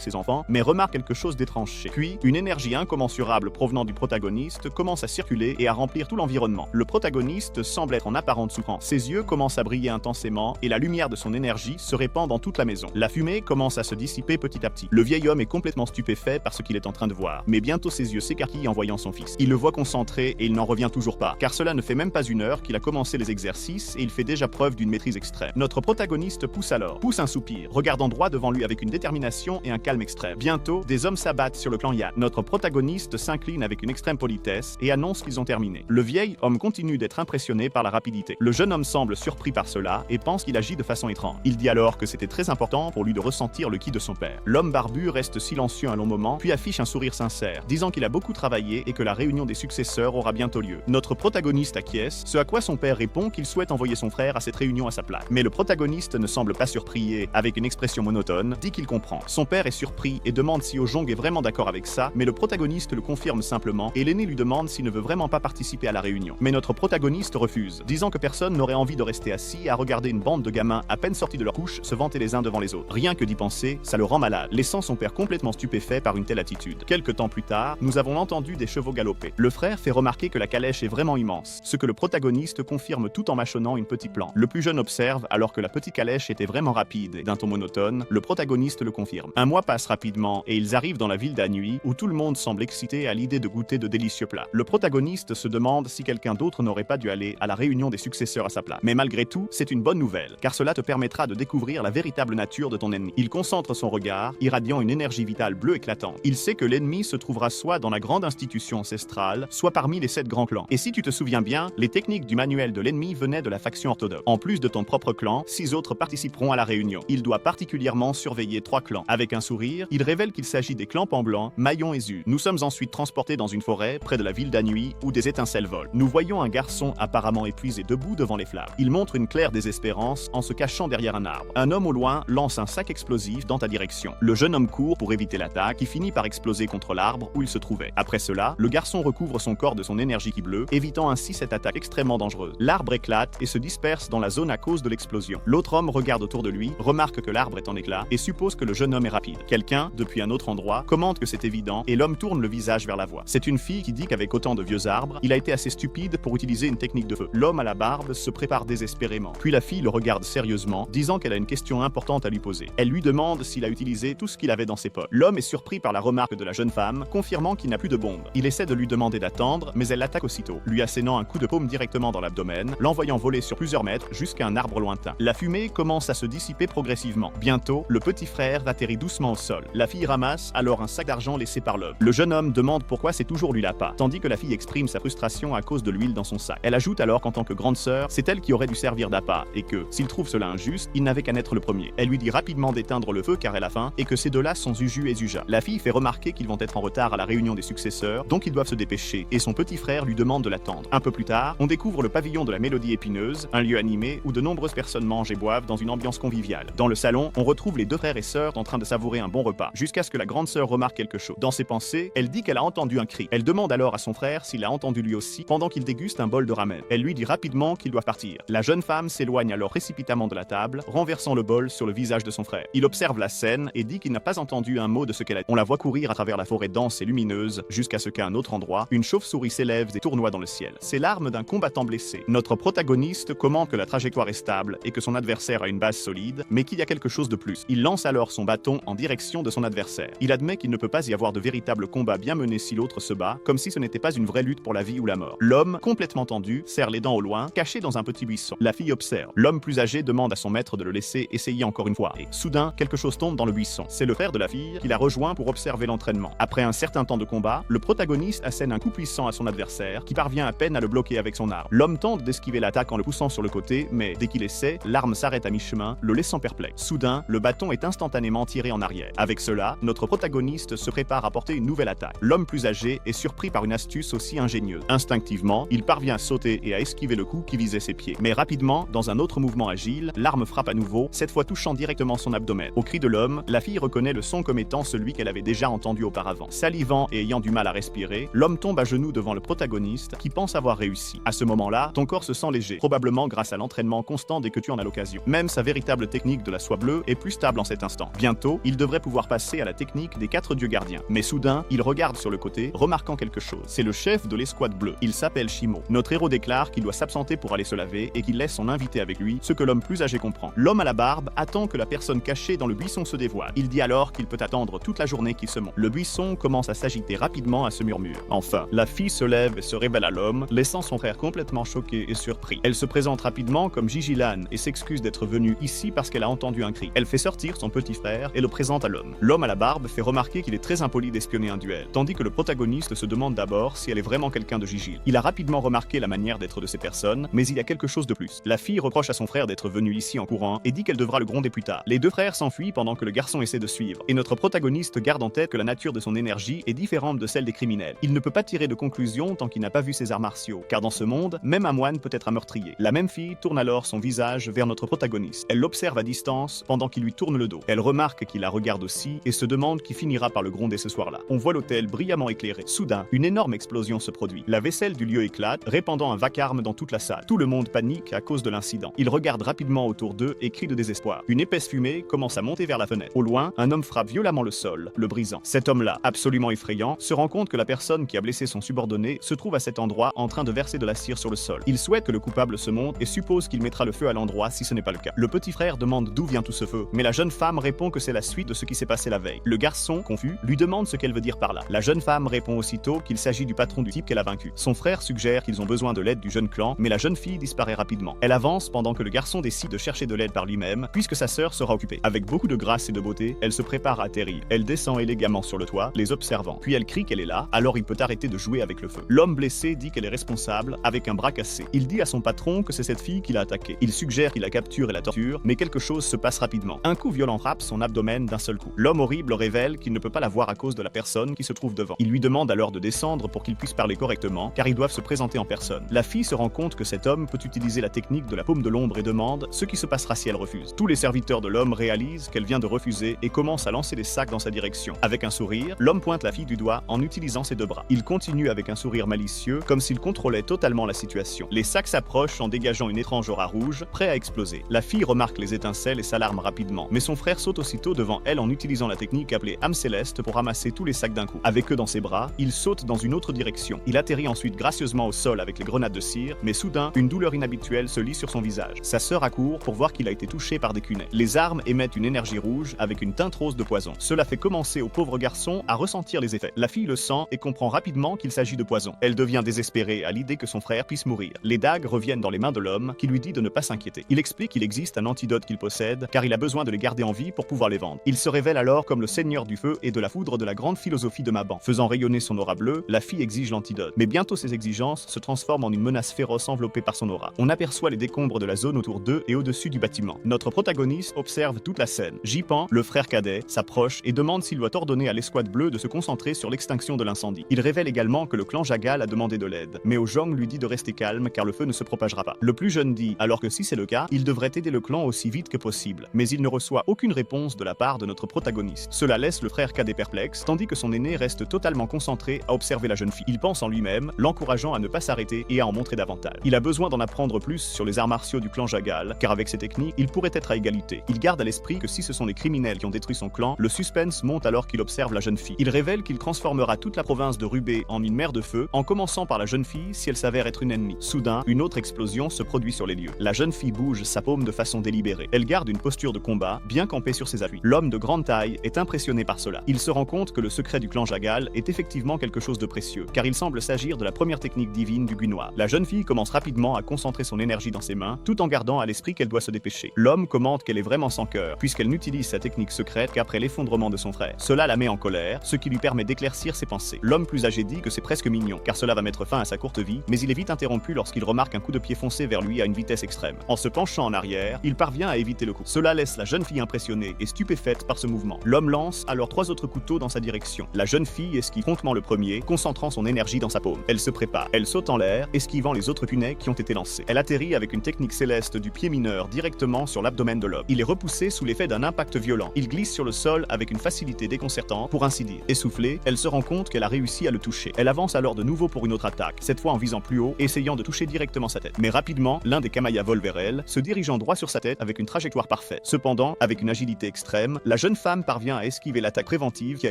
ses enfants, mais remarque quelque chose d'étrange chez. Puis, une énergie incommensurable provenant du protagoniste commence à circuler et à remplir tout l'environnement. Le protagoniste semble être en apparente souffrance. Ses yeux commencent à briller intensément et la lumière de son énergie se répand dans toute la maison. La fumée commence à se dissiper petit à petit. Le vieil homme est complètement stupéfait par ce qu'il est en train de voir, mais bientôt ses yeux s'écarquillent en voyant son fils. Il le voit concentré et il n'en revient toujours pas, car cela ne fait même pas une heure qu'il a commencé les exercices et il fait déjà preuve d'une maîtrise extrême. Notre protagoniste pousse un soupir, regardant droit devant lui avec une détermination et un calme extrême. Bientôt, des hommes s'abattent sur le clan Yan. Notre protagoniste s'incline avec une extrême politesse et annonce qu'ils ont terminé. Le vieil homme continue d'être impressionné par la rapidité. Le jeune homme semble surpris par cela et pense qu'il agit de façon étrange. Il dit alors que c'était très important pour lui de ressentir le ki de son père. L'homme barbu reste silencieux un long moment, puis affiche un sourire sincère, disant qu'il a beaucoup travaillé et que la réunion des successeurs aura bientôt lieu. Notre protagoniste acquiesce, ce à quoi son père répond qu'il souhaite envoyer son frère à cette réunion à sa place. Mais le protagoniste ne semble pas surpris et, avec une expression monotone, dit qu'il comprend. Son père est surpris et demande si Ojong est vraiment d'accord avec ça, mais le protagoniste le confirme simplement et l'aîné lui demande s'il ne veut vraiment pas participer à la réunion. Mais notre protagoniste refuse, disant que personne n'aurait envie de rester assis à regarder une bande de gamins à peine sortis de leur couche se vanter les uns devant les autres. Rien que d'y penser, ça le rend malade, laissant son père complètement stupéfait par une telle attitude. Quelque temps plus tard, nous avons entendu des chevaux galoper. Le frère fait remarquer que la calèche est vraiment immense, ce que le protagoniste confirme tout en mâchonnant une petite plante. Le plus jeune observe alors que la petite calèche était vraiment rapide et d'un ton monotone, le protagoniste le confirme. Un mois passe rapidement et ils arrivent dans la ville d'Anhui où tout le monde semble excité à l'idée de goûter de délicieux plats. Le protagoniste se demande si quelqu'un d'autre n'aurait pas dû aller à la réunion des successeurs à sa place. Mais malgré tout, c'est une bonne nouvelle, car cela te permettra de découvrir la véritable nature de ton ennemi. Il concentre son regard, irradiant une énergie vitale bleue éclatante. Il sait que l'ennemi se trouvera soit dans la grande institution ancestrale, soit parmi les 7 grands clans. Et si tu te souviens bien, les techniques du manuel de l'ennemi venaient de la faction orthodoxe. En plus de ton propre clan, 6 autres participeront à la réunion. Il doit particulièrement surveiller 3 clans. Avec un sourire, il révèle qu'il s'agit des clans Pan-Blanc, Maillon et Zu. Nous sommes ensuite transportés dans une forêt près de la ville d'Anhui où des étincelles volent. Nous voyons un garçon apparemment épuisé debout devant les flammes. Il montre une claire désespérance en se cachant derrière un arbre. Un homme au loin lance un sac explosif dans ta direction. Le jeune homme court pour éviter l'attaque qui finit par exploser contre l'arbre où il se trouvait. Après cela, le garçon recouvre son corps de son énergie qui bleue, évitant ainsi cette attaque extrêmement dangereuse. L'arbre éclate et se disperse dans la zone à cause de l'explosion. L'autre homme regarde autour de lui, remarque que l'arbre est en éclats et suppose que le jeune homme est rapide. Quelqu'un, depuis un autre endroit, commente que c'est évident et l'homme tourne le visage vers la voie. C'est une fille qui dit qu'avec autant de vieux arbres, il a été assez stupide pour utiliser une technique de feu. L'homme à la barbe se prépare désespérément. Puis la fille le regarde sérieusement, disant qu'elle a une question importante à lui poser. Elle lui demande s'il a utilisé tout ce qu'il avait dans ses poches. L'homme est surpris par la remarque de la jeune femme, confirmant qu'il n'a plus de bombe. Il essaie de lui demander d'attendre, mais elle l'attaque aussitôt, lui assénant un coup de paume directement dans l'abdomen, l'envoyant voler sur plusieurs mètres jusqu'à un arbre lointain. La fumée commence à se dissiper progressivement. Bientôt, le petit frère atterrit doucement au sol. La fille ramasse alors un sac d'argent laissé par l'homme. Le jeune homme demande pourquoi c'est toujours lui l'appât, tandis que la fille exprime sa frustration à cause de l'huile dans son sac. Elle ajoute alors qu'en tant que grande sœur, c'est elle qui aurait dû servir d'appât et que, s'il trouve cela injuste, il n'avait qu'à être le premier. Elle lui dit rapidement d'éteindre le feu car elle a faim et que ces deux-là sont Zuju et Zuja. La fille fait remarquer qu'ils vont être en retard à la réunion des successeurs, donc ils doivent se dépêcher et son petit frère lui demande de l'attendre. Un peu plus tard, on découvre le pavillon de la Mélodie Épineuse, un lieu animé où de nombreuses personnes mangent et boivent dans une ambiance conviviale. Dans le salon, on retrouve les deux frères et sœurs en train de savourer un bon repas, jusqu'à ce que la grande sœur remarque quelque chose. Dans ses pensées, elle dit qu'elle a entendu un cri. Elle demande alors à son frère s'il a entendu lui aussi pendant qu'il déguste un bol de ramen. Elle lui dit rapidement qu'ils doivent partir. La jeune femme s'éloigne alors précipitamment de la table, renversant le bol sur le visage de son frère. Il observe la scène et dit qu'il n'a pas entendu un mot de ce qu'elle a dit. On la voit courir à travers la forêt dense et lumineuse, jusqu'à ce qu'à un autre endroit, une chauve-souris s'élève et tournoie dans le ciel. C'est l'arme d'un combattant blessé. Notre protagoniste commente que la trajectoire est stable et que son adversaire a une base solide, mais qu'il y a quelque chose de plus. Il lance alors son bâton en direction de son adversaire. Il admet qu'il ne peut pas y avoir de véritable combat bien mené si l'autre se bat, comme si ce n'était pas une vraie lutte pour la vie ou la mort. L'homme, complètement tendu, serre les dents au loin, caché dans un petit buisson. La fille observe. L'homme plus âgé demande à son maître de le laisser essayer encore une fois. Et soudain, quelque chose tombe dans le buisson. C'est le frère de la fille qui l'a rejoint pour observer l'entraînement. Après un certain temps de combat, le protagoniste assène un coup puissant à son adversaire, qui parvient à peine à le bloquer avec son arme. L'homme tente d'esquiver l'attaque en le poussant sur le côté, mais dès qu'il essaie, l'arme s'arrête à mi-chemin, le laissant perplexe. Soudain, le bâton est instantanément tiré en arrière. Avec cela, notre protagoniste se prépare à porter une nouvelle attaque. L'homme plus âgé est surpris par une astuce aussi ingénieuse. Instinctivement, il parvient à sauter et à esquiver le coup qui visait ses pieds. Mais rapidement, dans un autre mouvement agile, l'arme frappe à nouveau, cette fois touchant directement son abdomen. Au cri de l'homme, la fille reconnaît le son comme étant celui qu'elle avait déjà entendu auparavant. Salivant et ayant du mal à respirer, l'homme tombe à genoux devant le protagoniste qui pense avoir réussi. À ce moment-là, ton corps se sent léger, probablement grâce à l'entraînement constant dès que tu en as l'occasion. Même sa véritable technique de la soie bleue est plus stable en cet instant. Bientôt, il devrait pouvoir passer à la technique des 4 dieux gardiens. Mais soudain, il regarde sur le côté, remarquant quelque chose. C'est le chef de l'escouade bleue. Il s'appelle Shimo. Notre héros déclare qu'il doit s'absenter pour aller se laver et qu'il laisse son invité avec lui, ce que l'homme plus âgé comprend. L'homme à la barbe attend que la personne cachée dans le buisson se dévoile. Il dit alors qu'il peut attendre toute la journée qu'il se monte. Le buisson commence à s'agiter rapidement à ce murmure. Enfin, la fille se lève et se révèle à l'homme, laissant son frère complètement choqué et surpris. Elle se présente rapidement comme Gigilan et s'excuse d'être venue ici parce qu'elle a entendu un cri. Elle fait sortir son petit frère et le présente à l'homme. L'homme à la barbe fait remarquer qu'il est très impoli d'espionner un duel, tandis que le protagoniste se demande d'abord si elle est vraiment quelqu'un de Gigil. Il a rapidement remarqué la manière d'être de ces personnes, mais il y a quelque chose de plus. La fille reproche à son frère d'être venu ici en courant et dit qu'elle devra le gronder plus tard. Les deux frères s'enfuient pendant que le garçon essaie de suivre, et notre protagoniste garde en tête que la nature de son énergie est différente de celle des criminels. Il ne peut pas tirer de conclusion tant qu'il n'a pas vu ses arts martiaux, car dans ce monde, même un moine peut être un meurtrier. La même fille tourne alors son visage vers notre protagoniste. Elle l'observe à distance pendant qu'il lui tourne le dos. Elle remarque qu'il la regarde aussi et se demande qui finira par le gronder ce soir-là. On voit l'hôtel brillamment éclairé. Soudain, une énorme explosion se produit. La vaisselle du lieu éclate, répandant un vacarme dans toute la salle. Tout le monde panique à cause de l'incident. Ils regardent rapidement autour d'eux et crient de désespoir. Une épaisse fumée commence à monter vers la fenêtre. Au loin, un homme frappe violemment le sol, le brisant. Cet homme-là, absolument effrayant, se rend compte que la personne qui a blessé son subordonné se trouve à cet endroit en train de verser de la cire sur le sol. Il souhaite que le coupable se monte et suppose qu'il mettra le feu à l'endroit si ce n'est pas le cas. Le petit frère demande d'où vient tout ce feu, mais la jeune femme répond que c'est la suite de ce qui s'est passé la veille. Le garçon, confus, lui demande ce qu'elle veut dire par là. La jeune femme répond aussitôt qu'il s'agit du patron du type qu'elle a vaincu. Son frère suggère qu'ils ont besoin de l'aide du jeune clan, mais la jeune fille disparaît rapidement. Elle avance pendant que le garçon décide de chercher de l'aide par lui-même, puisque sa sœur sera occupée. Avec beaucoup de grâce et de beauté, elle se prépare à atterrir. Elle descend élégamment sur le toit, les observant. Puis elle crie qu'elle est là, alors il peut arrêter de jouer avec le feu. L'homme blessé dit qu'elle est responsable, avec un bras cassé. Il dit à son patron que c'est cette fille qui l'a attaqué. Il suggère qu'il la capture et la torture, mais quelque chose se passe rapidement. Un coup violent frappe son abdomen d'un seul coup. L'homme horrible révèle qu'il ne peut pas la voir à cause de la personne qui se trouve devant. Il lui demande alors de descendre pour qu'il puisse parler correctement, car ils doivent se présenter en personne. La fille se rend compte que cet homme peut utiliser la technique de la paume de l'ombre et demande ce qui se passera si elle refuse. Tous les serviteurs de l'homme réalisent qu'elle vient de refuser et commencent à lancer des sacs dans sa direction. Avec un sourire, l'homme pointe la fille du doigt en utilisant ses deux bras. Il continue avec un sourire malicieux, comme s'il contrôlait totalement la situation. Les sacs s'approchent en dégageant une étrange aura rouge, prêt à exploser. La fille remarque les étincelles et s'alarme rapidement, mais son frère saute aussitôt devant elle en utilisant la technique appelée âme céleste pour ramasser tous les sacs d'un coup. Avec eux dans ses bras, il saute dans une autre direction. Il atterrit ensuite gracieusement au sol avec les grenades de cire, mais soudain, une douleur inhabituelle se lit sur son visage. Sa sœur accourt pour voir qu'il a été touché par des kunais. Les armes émettent une énergie rouge avec une teinte rose de poison. Cela fait commencer au pauvre garçon à ressentir les effets. La fille le sent et comprend rapidement qu'il s'agit de poison. Elle devient désespérée à l'idée que son frère puisse mourir. Les dagues reviennent dans les mains de l'homme qui lui dit de ne pas s'inquiéter. Il explique qu'il existe un antidote qu'il possède car il a besoin de les garder en vie pour pouvoir les vendre. Il se révèle alors comme le seigneur du feu et de la foudre de la grande philosophie de Maban. Faisant rayonner son aura bleue, la fille exige l'antidote. Mais bientôt ses exigences se transforment en une menace féroce enveloppée par son aura. On aperçoit les décombres de la zone autour d'eux et au-dessus du bâtiment. Notre protagoniste observe toute la scène. Jipan, le frère cadet, s'approche et demande s'il doit ordonner à l'escouade bleue de se concentrer sur l'extinction de l'incendie. Il révèle également que le clan Jagal a demandé de l'aide, mais Ojong lui dit de rester calme car le feu ne se propagera pas. Le plus jeune dit alors que si c'est le cas, il devrait aider le clan aussi vite que possible, mais il ne reçoit aucune réponse de la part de notre protagoniste. Cela laisse le frère cadet perplexe, tandis que son aîné reste totalement concentré à observer la jeune fille. Il pense en lui-même, l'encourageant à ne pas s'arrêter et à en montrer davantage. Il a besoin d'en apprendre plus sur les arts martiaux du clan Jagal, car avec ses techniques, il pourrait être à égalité. Il garde à l'esprit que si ce sont les criminels qui ont détruit son clan, le suspense monte alors qu'il observe la jeune fille. Il révèle qu'il transformera toute la province de Rubé en une mer de feu, en commençant par la jeune fille si elle s'avère être une ennemie. Soudain, une autre explosion se produit sur les lieux. La jeune fille bouge sa paume de façon délibérée. Elle garde une posture de combat, bien campée sur ses appuis. L'homme de grande taille est impressionné par cela. Il se rend compte que le secret du clan Jagal est effectivement quelque chose de précieux, car il semble s'agir de la première technique divine du Gunois. La jeune fille commence rapidement à concentrer son énergie dans ses mains, tout en gardant à l'esprit qu'elle doit se dépêcher. L'homme commente qu'elle est vraiment sans cœur, puisqu'elle n'utilise sa technique secrète qu'après l'effondrement de son frère. Cela la met en colère, ce qui lui permet d'éclaircir ses pensées. L'homme plus âgé dit que c'est presque mignon, car cela va mettre fin à sa courte vie, mais il est vite interrompu lorsqu'il remarque un coup de pied foncer vers lui à une vitesse extrême. En se penchant en arrière, il parvient à éviter le coup. Cela laisse la jeune fille impressionnée et stupéfaite par ce mouvement. L'homme lance alors 3 autres couteaux dans sa direction. La jeune fille esquive promptement le premier, concentrant son énergie dans sa paume. Elle se prépare. Elle saute en l'air, esquivant les autres punais qui ont été lancés. Elle atterrit avec une technique céleste du pied mineur directement sur l'abdomen de l'homme. Il est repoussé sous l'effet d'un impact violent. Il glisse sur le sol avec une facilité déconcertante, pour ainsi dire. Essoufflée, elle se rend compte qu'elle a réussi à le toucher. Elle avance alors de nouveau pour une autre attaque, cette fois en visant plus haut, essayant de toucher directement sa tête. Mais rapidement, l'un des Kamaya vole vers vers elle, se dirigeant droit sur sa tête avec une trajectoire parfaite. Cependant, avec une agilité extrême, la jeune femme parvient à esquiver l'attaque préventive qui a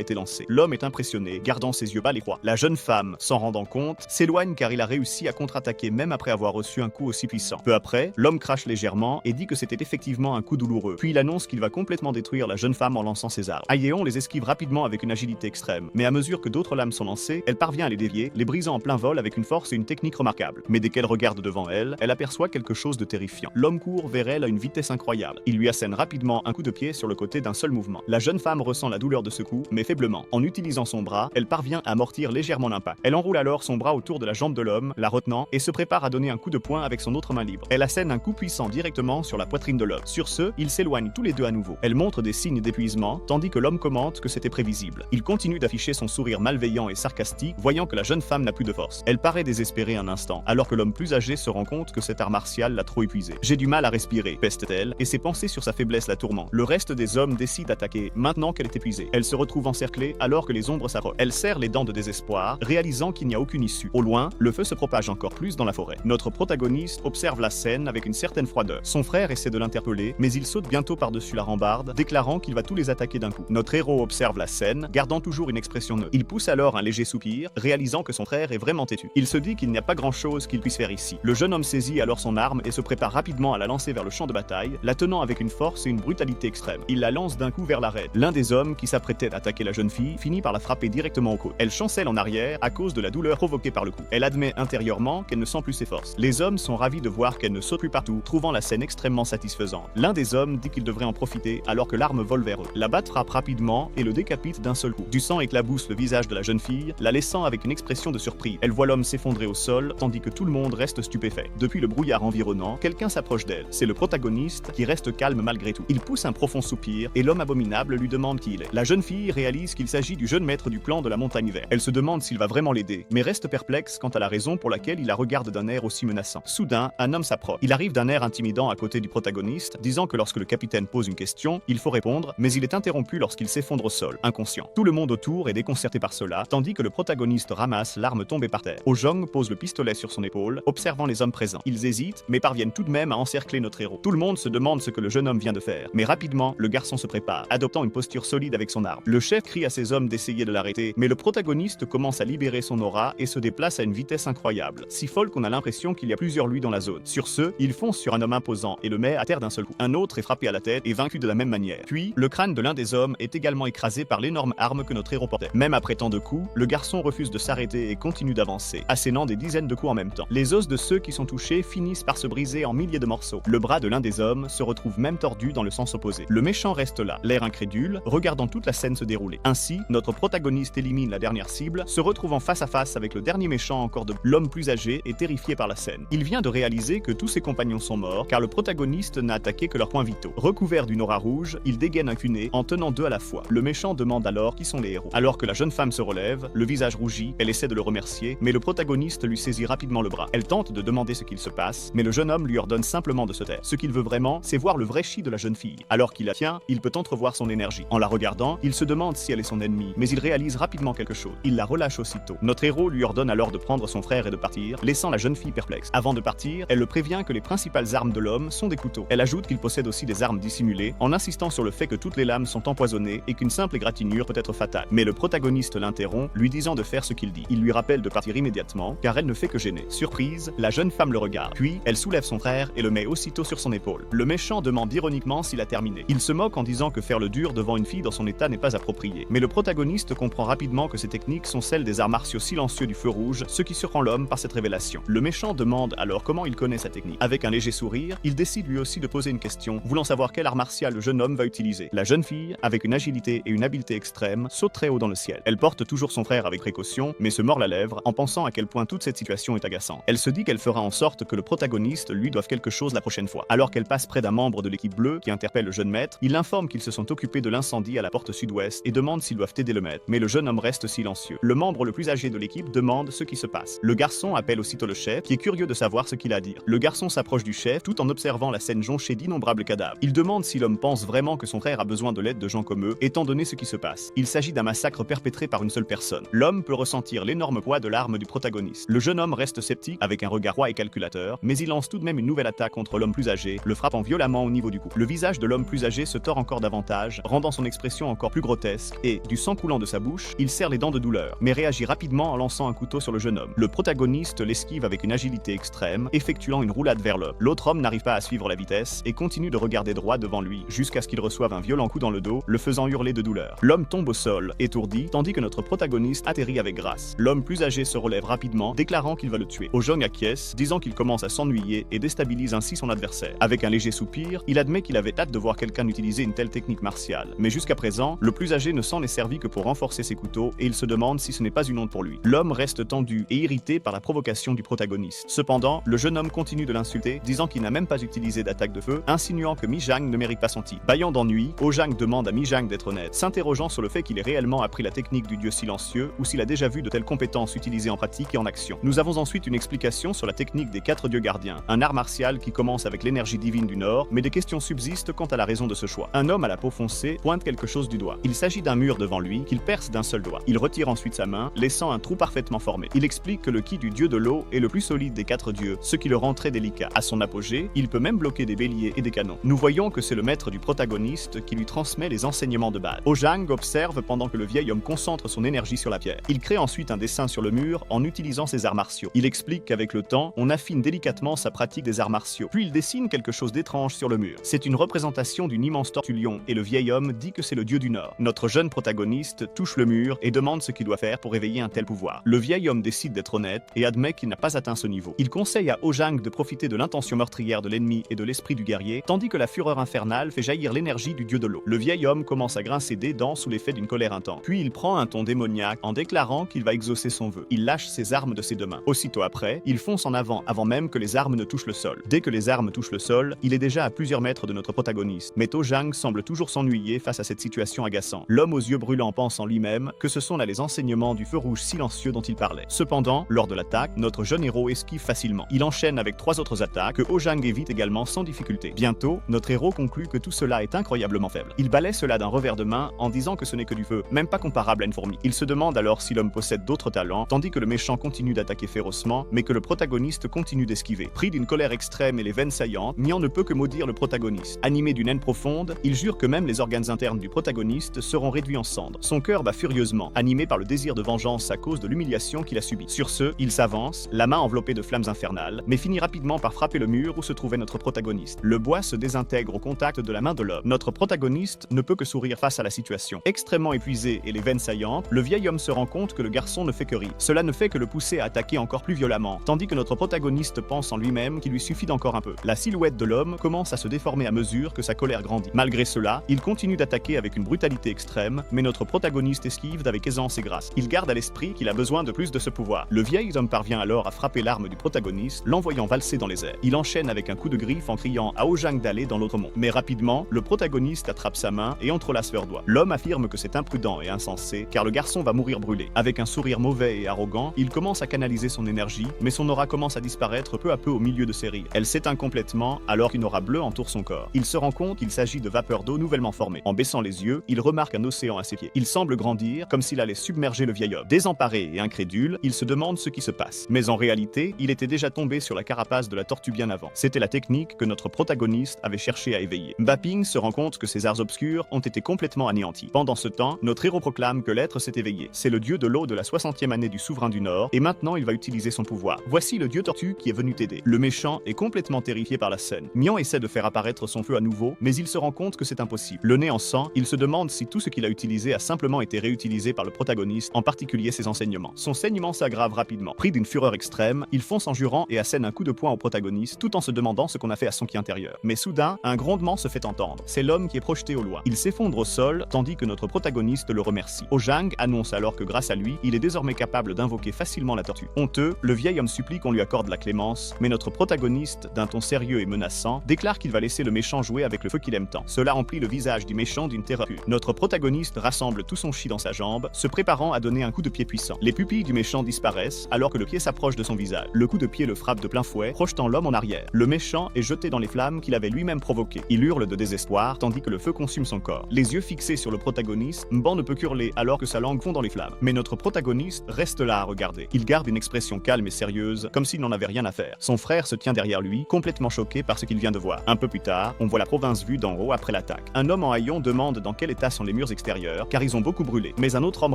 été lancée. L'homme est impressionné, gardant ses yeux bas l'effroi. La jeune femme, s'en rendant compte, s'éloigne car il a réussi à contre-attaquer même après avoir reçu un coup aussi puissant. Peu après, l'homme crache légèrement et dit que c'était effectivement un coup douloureux. Puis il annonce qu'il va complètement détruire la jeune femme en lançant ses armes. Aeon les esquive rapidement avec une agilité extrême, mais à mesure que d'autres lames sont lancées, elle parvient à les dévier, les brisant en plein vol avec une force et une technique remarquables. Mais dès qu'elle regarde devant elle, elle aperçoit quelque chose de terrifiant. L'homme court vers elle à une vitesse incroyable. Il lui assène rapidement un coup de pied sur le côté d'un seul mouvement. La jeune femme ressent la douleur de ce coup, mais faiblement. En utilisant son bras, elle parvient à amortir légèrement l'impact. Elle enroule alors son bras autour de la jambe de l'homme, la retenant, et se prépare à donner un coup de poing avec son autre main libre. Elle assène un coup puissant directement sur la poitrine de l'homme. Sur ce, ils s'éloignent tous les deux à nouveau. Elle montre des signes d'épuisement, tandis que l'homme commente que c'était prévisible. Il continue d'afficher son sourire malveillant et sarcastique, voyant que la jeune femme n'a plus de force. Elle paraît désespérée un instant, alors que l'homme plus âgé se rend compte que cet art martial l'a trop épuisé. J'ai du mal à respirer, peste-t-elle, et ses pensées sur sa faiblesse la tourmentent. Le reste des hommes décide d'attaquer, maintenant qu'elle est épuisée. Elle se retrouve encerclée alors que les ombres s'approchent. Elle serre les dents de désespoir, réalisant qu'il n'y a aucune issue. Au loin, le feu se propage encore plus dans la forêt. Notre protagoniste observe la scène avec une certaine froideur. Son frère essaie de l'interpeller, mais il saute bientôt par-dessus la rambarde, déclarant qu'il va tous les attaquer d'un coup. Notre héros observe la scène, gardant toujours une expression neutre. Il pousse alors un léger soupir, réalisant que son frère est vraiment têtu. Il se dit qu'il n'y a pas grand-chose qu'il puisse faire ici. Le jeune homme saisit alors son arme et se prépare rapidement à la lancer vers le champ de bataille, la tenant avec une force et une brutalité extrême. Il la lance d'un coup vers l'arête. L'un des hommes qui s'apprêtait à attaquer la jeune fille finit par la frapper directement au côte. Elle chancelle en arrière à cause de la douleur provoquée par le coup. Elle admet intérieurement qu'elle ne sent plus ses forces. Les hommes sont ravis de voir qu'elle ne saute plus partout, trouvant la scène extrêmement satisfaisante. L'un des hommes dit qu'il devrait en profiter alors que l'arme vole vers eux. La batte frappe rapidement et le décapite d'un seul coup. Du sang éclabousse le visage de la jeune fille, la laissant avec une expression de surprise. Elle voit l'homme s'effondrer au sol, tandis que tout le monde reste stupéfait. Depuis le brouillard environnant, quelqu'un s'approche d'elle. C'est le protagoniste qui reste calme malgré tout. Il pousse un profond soupir et l'homme abominable lui demande qui il est. La jeune fille réalise qu'il s'agit du jeune maître du clan de la montagne verte. Elle se demande s'il va vraiment l'aider, mais reste perplexe quant à la raison pour laquelle il la regarde d'un air aussi menaçant. Soudain, un homme s'approche. Il arrive d'un air intimidant à côté du protagoniste, disant que lorsque le capitaine pose une question, il faut répondre, mais il est interrompu lorsqu'il s'effondre au sol, inconscient. Tout le monde autour est déconcerté par cela, tandis que le protagoniste ramasse l'arme tombée par terre. Ojong pose le pistolet sur son épaule, observant les hommes présents. Ils hésitent, mais parviennent tout de même à encercler notre héros. Tout le monde se demande ce que le jeune homme vient de faire, mais rapidement, le garçon se prépare, adoptant une posture solide avec son arme. Le chef crie à ses hommes d'essayer de l'arrêter, mais le protagoniste commence à libérer son aura et se déplace à une vitesse incroyable, si folle qu'on a l'impression qu'il y a plusieurs lui dans la zone. Sur ce, il fonce sur un homme imposant et le met à terre d'un seul coup. Un autre est frappé à la tête et vaincu de la même manière. Puis, le crâne de l'un des hommes est également écrasé par l'énorme arme que notre héros portait. Même après tant de coups, le garçon refuse de s'arrêter et continue d'avancer, assénant des dizaines de coups en même temps. Les os de ceux qui sont touchés finissent par se briser en milliers de morceaux. Le bras de l'un des hommes se retrouve même tordu dans le sens opposé. Le méchant reste là, l'air incrédule, regardant toute la scène se dérouler. Ainsi, notre protagoniste élimine la dernière cible, se retrouvant face à face avec le dernier méchant encore de l'homme plus âgé et terrifié par la scène. Il vient de réaliser que tous ses compagnons sont morts, car le protagoniste n'a attaqué que leurs points vitaux. Recouvert d'une aura rouge, il dégaine un cuné en tenant deux à la fois. Le méchant demande alors qui sont les héros. Alors que la jeune femme se relève, le visage rougit, elle essaie de le remercier, mais le protagoniste lui saisit rapidement le bras. Elle tente de demander ce qu'il se passe, mais le jeune homme lui ordonne simplement de se taire. Ce qu'il veut vraiment, c'est voir le vrai chi de la jeune fille. Alors qu'il la tient, il peut entrevoir son énergie. En la regardant, il se demande si elle est son ennemie, mais il réalise rapidement quelque chose. Il la relâche aussitôt. Notre héros lui ordonne alors de prendre son frère et de partir, laissant la jeune fille perplexe. Avant de partir, elle le prévient que les principales armes de l'homme sont des couteaux. Elle ajoute qu'il possède aussi des armes dissimulées, en insistant sur le fait que toutes les lames sont empoisonnées et qu'une simple égratignure peut être fatale. Mais le protagoniste l'interrompt, lui disant de faire ce qu'il dit. Il lui rappelle de partir immédiatement, car elle ne fait que gêner. Surprise, la jeune femme le regarde. Puis, elle soulève son frère et le met aussitôt sur son épaule. Le méchant demande ironiquement s'il a terminé. Il se moque en disant que faire le dur devant une fille dans son état n'est pas approprié. Mais le protagoniste comprend rapidement que ces techniques sont celles des arts martiaux silencieux du feu rouge, ce qui surprend l'homme par cette révélation. Le méchant demande alors comment il connaît sa technique. Avec un léger sourire, il décide lui aussi de poser une question, voulant savoir quel art martial le jeune homme va utiliser. La jeune fille, avec une agilité et une habileté extrême, saute très haut dans le ciel. Elle porte toujours son frère avec précaution, mais se mord la lèvre en pensant à quel point toute cette situation est agaçante. Elle se dit qu'elle fera en sorte que le protagoniste lui doive quelque chose la prochaine fois. Alors qu'elle passe près d'un membre de l'équipe bleue qui interpelle le jeune maître, il informe qu'ils se sont occupés de l'incendie à la porte sud-ouest et demande s'ils doivent aider le maître. Mais le jeune homme reste silencieux. Le membre le plus âgé de l'équipe demande ce qui se passe. Le garçon appelle aussitôt le chef, qui est curieux de savoir ce qu'il a à dire. Le garçon s'approche du chef tout en observant la scène jonchée d'innombrables cadavres. Il demande si l'homme pense vraiment que son frère a besoin de l'aide de gens comme eux, étant donné ce qui se passe. Il s'agit d'un massacre perpétré par une seule personne. L'homme peut ressentir l'énorme poids de l'arme du protagoniste. Le jeune homme reste sceptique, avec un regard froid et calculateur, mais il lance tout de même une nouvelle nouvelle attaque contre l'homme plus âgé, le frappant violemment au niveau du cou. Le visage de l'homme plus âgé se tord encore davantage, rendant son expression encore plus grotesque, et, du sang coulant de sa bouche, il serre les dents de douleur, mais réagit rapidement en lançant un couteau sur le jeune homme. Le protagoniste l'esquive avec une agilité extrême, effectuant une roulade vers l'homme. L'autre homme n'arrive pas à suivre la vitesse et continue de regarder droit devant lui, jusqu'à ce qu'il reçoive un violent coup dans le dos, le faisant hurler de douleur. L'homme tombe au sol, étourdi, tandis que notre protagoniste atterrit avec grâce. L'homme plus âgé se relève rapidement, déclarant qu'il va le tuer. Ojang acquiesce, disant qu'il commence à s'ennuyer et déstabilise ainsi son adversaire. Avec un léger soupir, il admet qu'il avait hâte de voir quelqu'un utiliser une telle technique martiale. Mais jusqu'à présent, le plus âgé ne s'en est servi que pour renforcer ses couteaux et il se demande si ce n'est pas une honte pour lui. L'homme reste tendu et irrité par la provocation du protagoniste. Cependant, le jeune homme continue de l'insulter, disant qu'il n'a même pas utilisé d'attaque de feu, insinuant que Mi-Jang ne mérite pas son titre. Bâillant d'ennui, Ojang demande à Mi-Jang d'être honnête, s'interrogeant sur le fait qu'il ait réellement appris la technique du dieu silencieux ou s'il a déjà vu de telles compétences utilisées en pratique et en action. Nous avons ensuite une explication sur la technique des 4 dieux gardiens, un art martial qui commence avec l'énergie divine du Nord, mais des questions subsistent quant à la raison de ce choix. Un homme à la peau foncée pointe quelque chose du doigt. Il s'agit d'un mur devant lui qu'il perce d'un seul doigt. Il retire ensuite sa main, laissant un trou parfaitement formé. Il explique que le ki du dieu de l'eau est le plus solide des 4 dieux, ce qui le rend très délicat. À son apogée, il peut même bloquer des béliers et des canons. Nous voyons que c'est le maître du protagoniste qui lui transmet les enseignements de base. Ojang observe pendant que le vieil homme concentre son énergie sur la pierre. Il crée ensuite un dessin sur le mur en utilisant ses arts martiaux. Il explique qu'avec le temps, on affine délicatement sa pratique des arts martiaux. Puis il dessine quelque chose d'étrange sur le mur. C'est une représentation d'une immense tortue lion et le vieil homme dit que c'est le dieu du Nord. Notre jeune protagoniste touche le mur et demande ce qu'il doit faire pour éveiller un tel pouvoir. Le vieil homme décide d'être honnête et admet qu'il n'a pas atteint ce niveau. Il conseille à Ojang de profiter de l'intention meurtrière de l'ennemi et de l'esprit du guerrier, tandis que la fureur infernale fait jaillir l'énergie du dieu de l'eau. Le vieil homme commence à grincer des dents sous l'effet d'une colère intense. Puis il prend un ton démoniaque en déclarant qu'il va exaucer son vœu. Il lâche ses armes de ses deux mains. Aussitôt après, il fonce en avant même que les armes ne touchent le sol. Dès que les armes touchent le sol, il est déjà à plusieurs mètres de notre protagoniste. Mais Ojang semble toujours s'ennuyer face à cette situation agaçante. L'homme aux yeux brûlants pense en lui-même que ce sont là les enseignements du feu rouge silencieux dont il parlait. Cependant, lors de l'attaque, notre jeune héros esquive facilement. Il enchaîne avec 3 autres attaques que Ojang évite également sans difficulté. Bientôt, notre héros conclut que tout cela est incroyablement faible. Il balaie cela d'un revers de main en disant que ce n'est que du feu, même pas comparable à une fourmi. Il se demande alors si l'homme possède d'autres talents, tandis que le méchant continue d'attaquer férocement, mais que le protagoniste continue d'esquiver. Pris d'une colère extrême et les veines saillantes, Mian ne peut que maudire le protagoniste. Animé d'une haine profonde, il jure que même les organes internes du protagoniste seront réduits en cendres. Son cœur bat furieusement, animé par le désir de vengeance à cause de l'humiliation qu'il a subie. Sur ce, il s'avance, la main enveloppée de flammes infernales, mais finit rapidement par frapper le mur où se trouvait notre protagoniste. Le bois se désintègre au contact de la main de l'homme. Notre protagoniste ne peut que sourire face à la situation. Extrêmement épuisé et les veines saillantes, le vieil homme se rend compte que le garçon ne fait que rire. Cela ne fait que le pousser à attaquer encore plus violemment, tandis que notre protagoniste pense en lui-même qu'il lui suffit d'encore un peu. La silhouette de l'homme commence à se déformer à mesure que sa colère grandit. Malgré cela, il continue d'attaquer avec une brutalité extrême, mais notre protagoniste esquive avec aisance et grâce. Il garde à l'esprit qu'il a besoin de plus de ce pouvoir. Le vieil homme parvient alors à frapper l'arme du protagoniste, l'envoyant valser dans les airs. Il enchaîne avec un coup de griffe en criant à Ojang d'aller dans l'autre monde. Mais rapidement, le protagoniste attrape sa main et entrelace leurs doigts. L'homme affirme que c'est imprudent et insensé, car le garçon va mourir brûlé. Avec un sourire mauvais et arrogant, il commence à canaliser son énergie, mais son aura commence à disparaître peu à peu au milieu de ses rires. Elle s'éteint complètement alors qu'une aura bleue entoure son corps. Il se rend compte qu'il s'agit de vapeur d'eau nouvellement formée. En baissant les yeux, il remarque un océan à ses pieds. Il semble grandir, comme s'il allait submerger le vieil homme. Désemparé et incrédule, il se demande ce qui se passe. Mais en réalité, il était déjà tombé sur la carapace de la tortue bien avant. C'était la technique que notre protagoniste avait cherché à éveiller. Mbaping se rend compte que ses arts obscurs ont été complètement anéantis. Pendant ce temps, notre héros proclame que l'être s'est éveillé. C'est le dieu de l'eau de la 60e année du souverain du Nord, et maintenant il va utiliser son pouvoir. Voici le dieu tortue qui est venu t'aider. Le méchant est complètement terrifié par la scène. Mian essaie de faire apparaître son feu à nouveau, mais il se rend compte que c'est impossible. Le nez en sang, il se demande si tout ce qu'il a utilisé a simplement été réutilisé par le protagoniste, en particulier ses enseignements. Son saignement s'aggrave rapidement. Pris d'une fureur extrême, il fonce en jurant et assène un coup de poing au protagoniste, tout en se demandant ce qu'on a fait à son qui intérieur. Mais soudain, un grondement se fait entendre. C'est l'homme qui est projeté au loin. Il s'effondre au sol, tandis que notre protagoniste le remercie. Ojang annonce alors que grâce à lui, il est désormais capable d'invoquer facilement la tortue. Honteux, le vieil homme supplie qu'on lui accorde la clémence, mais notre protagoniste, d'un ton sérieux et menaçant, déclare qu'il va laisser le méchant jouer avec le feu qu'il aime tant. Cela remplit le visage du méchant d'une terreur pure. Notre protagoniste rassemble tout son chi dans sa jambe, se préparant à donner un coup de pied puissant. Les pupilles du méchant disparaissent, alors que le pied s'approche de son visage. Le coup de pied le frappe de plein fouet, projetant l'homme en arrière. Le méchant est jeté dans les flammes qu'il avait lui-même provoquées. Il hurle de désespoir, tandis que le feu consume son corps. Les yeux fixés sur le protagoniste, Mban ne peut qu'hurler alors que sa langue fond dans les flammes. Mais notre protagoniste reste là à regarder. Il garde une expression calme et sérieuse, comme s'il n'en avait rien à faire. Son frère se tient derrière derrière lui, complètement choqué par ce qu'il vient de voir. Un peu plus tard, on voit la province vue d'en haut après l'attaque. Un homme en haillons demande dans quel état sont les murs extérieurs, car ils ont beaucoup brûlé. Mais un autre homme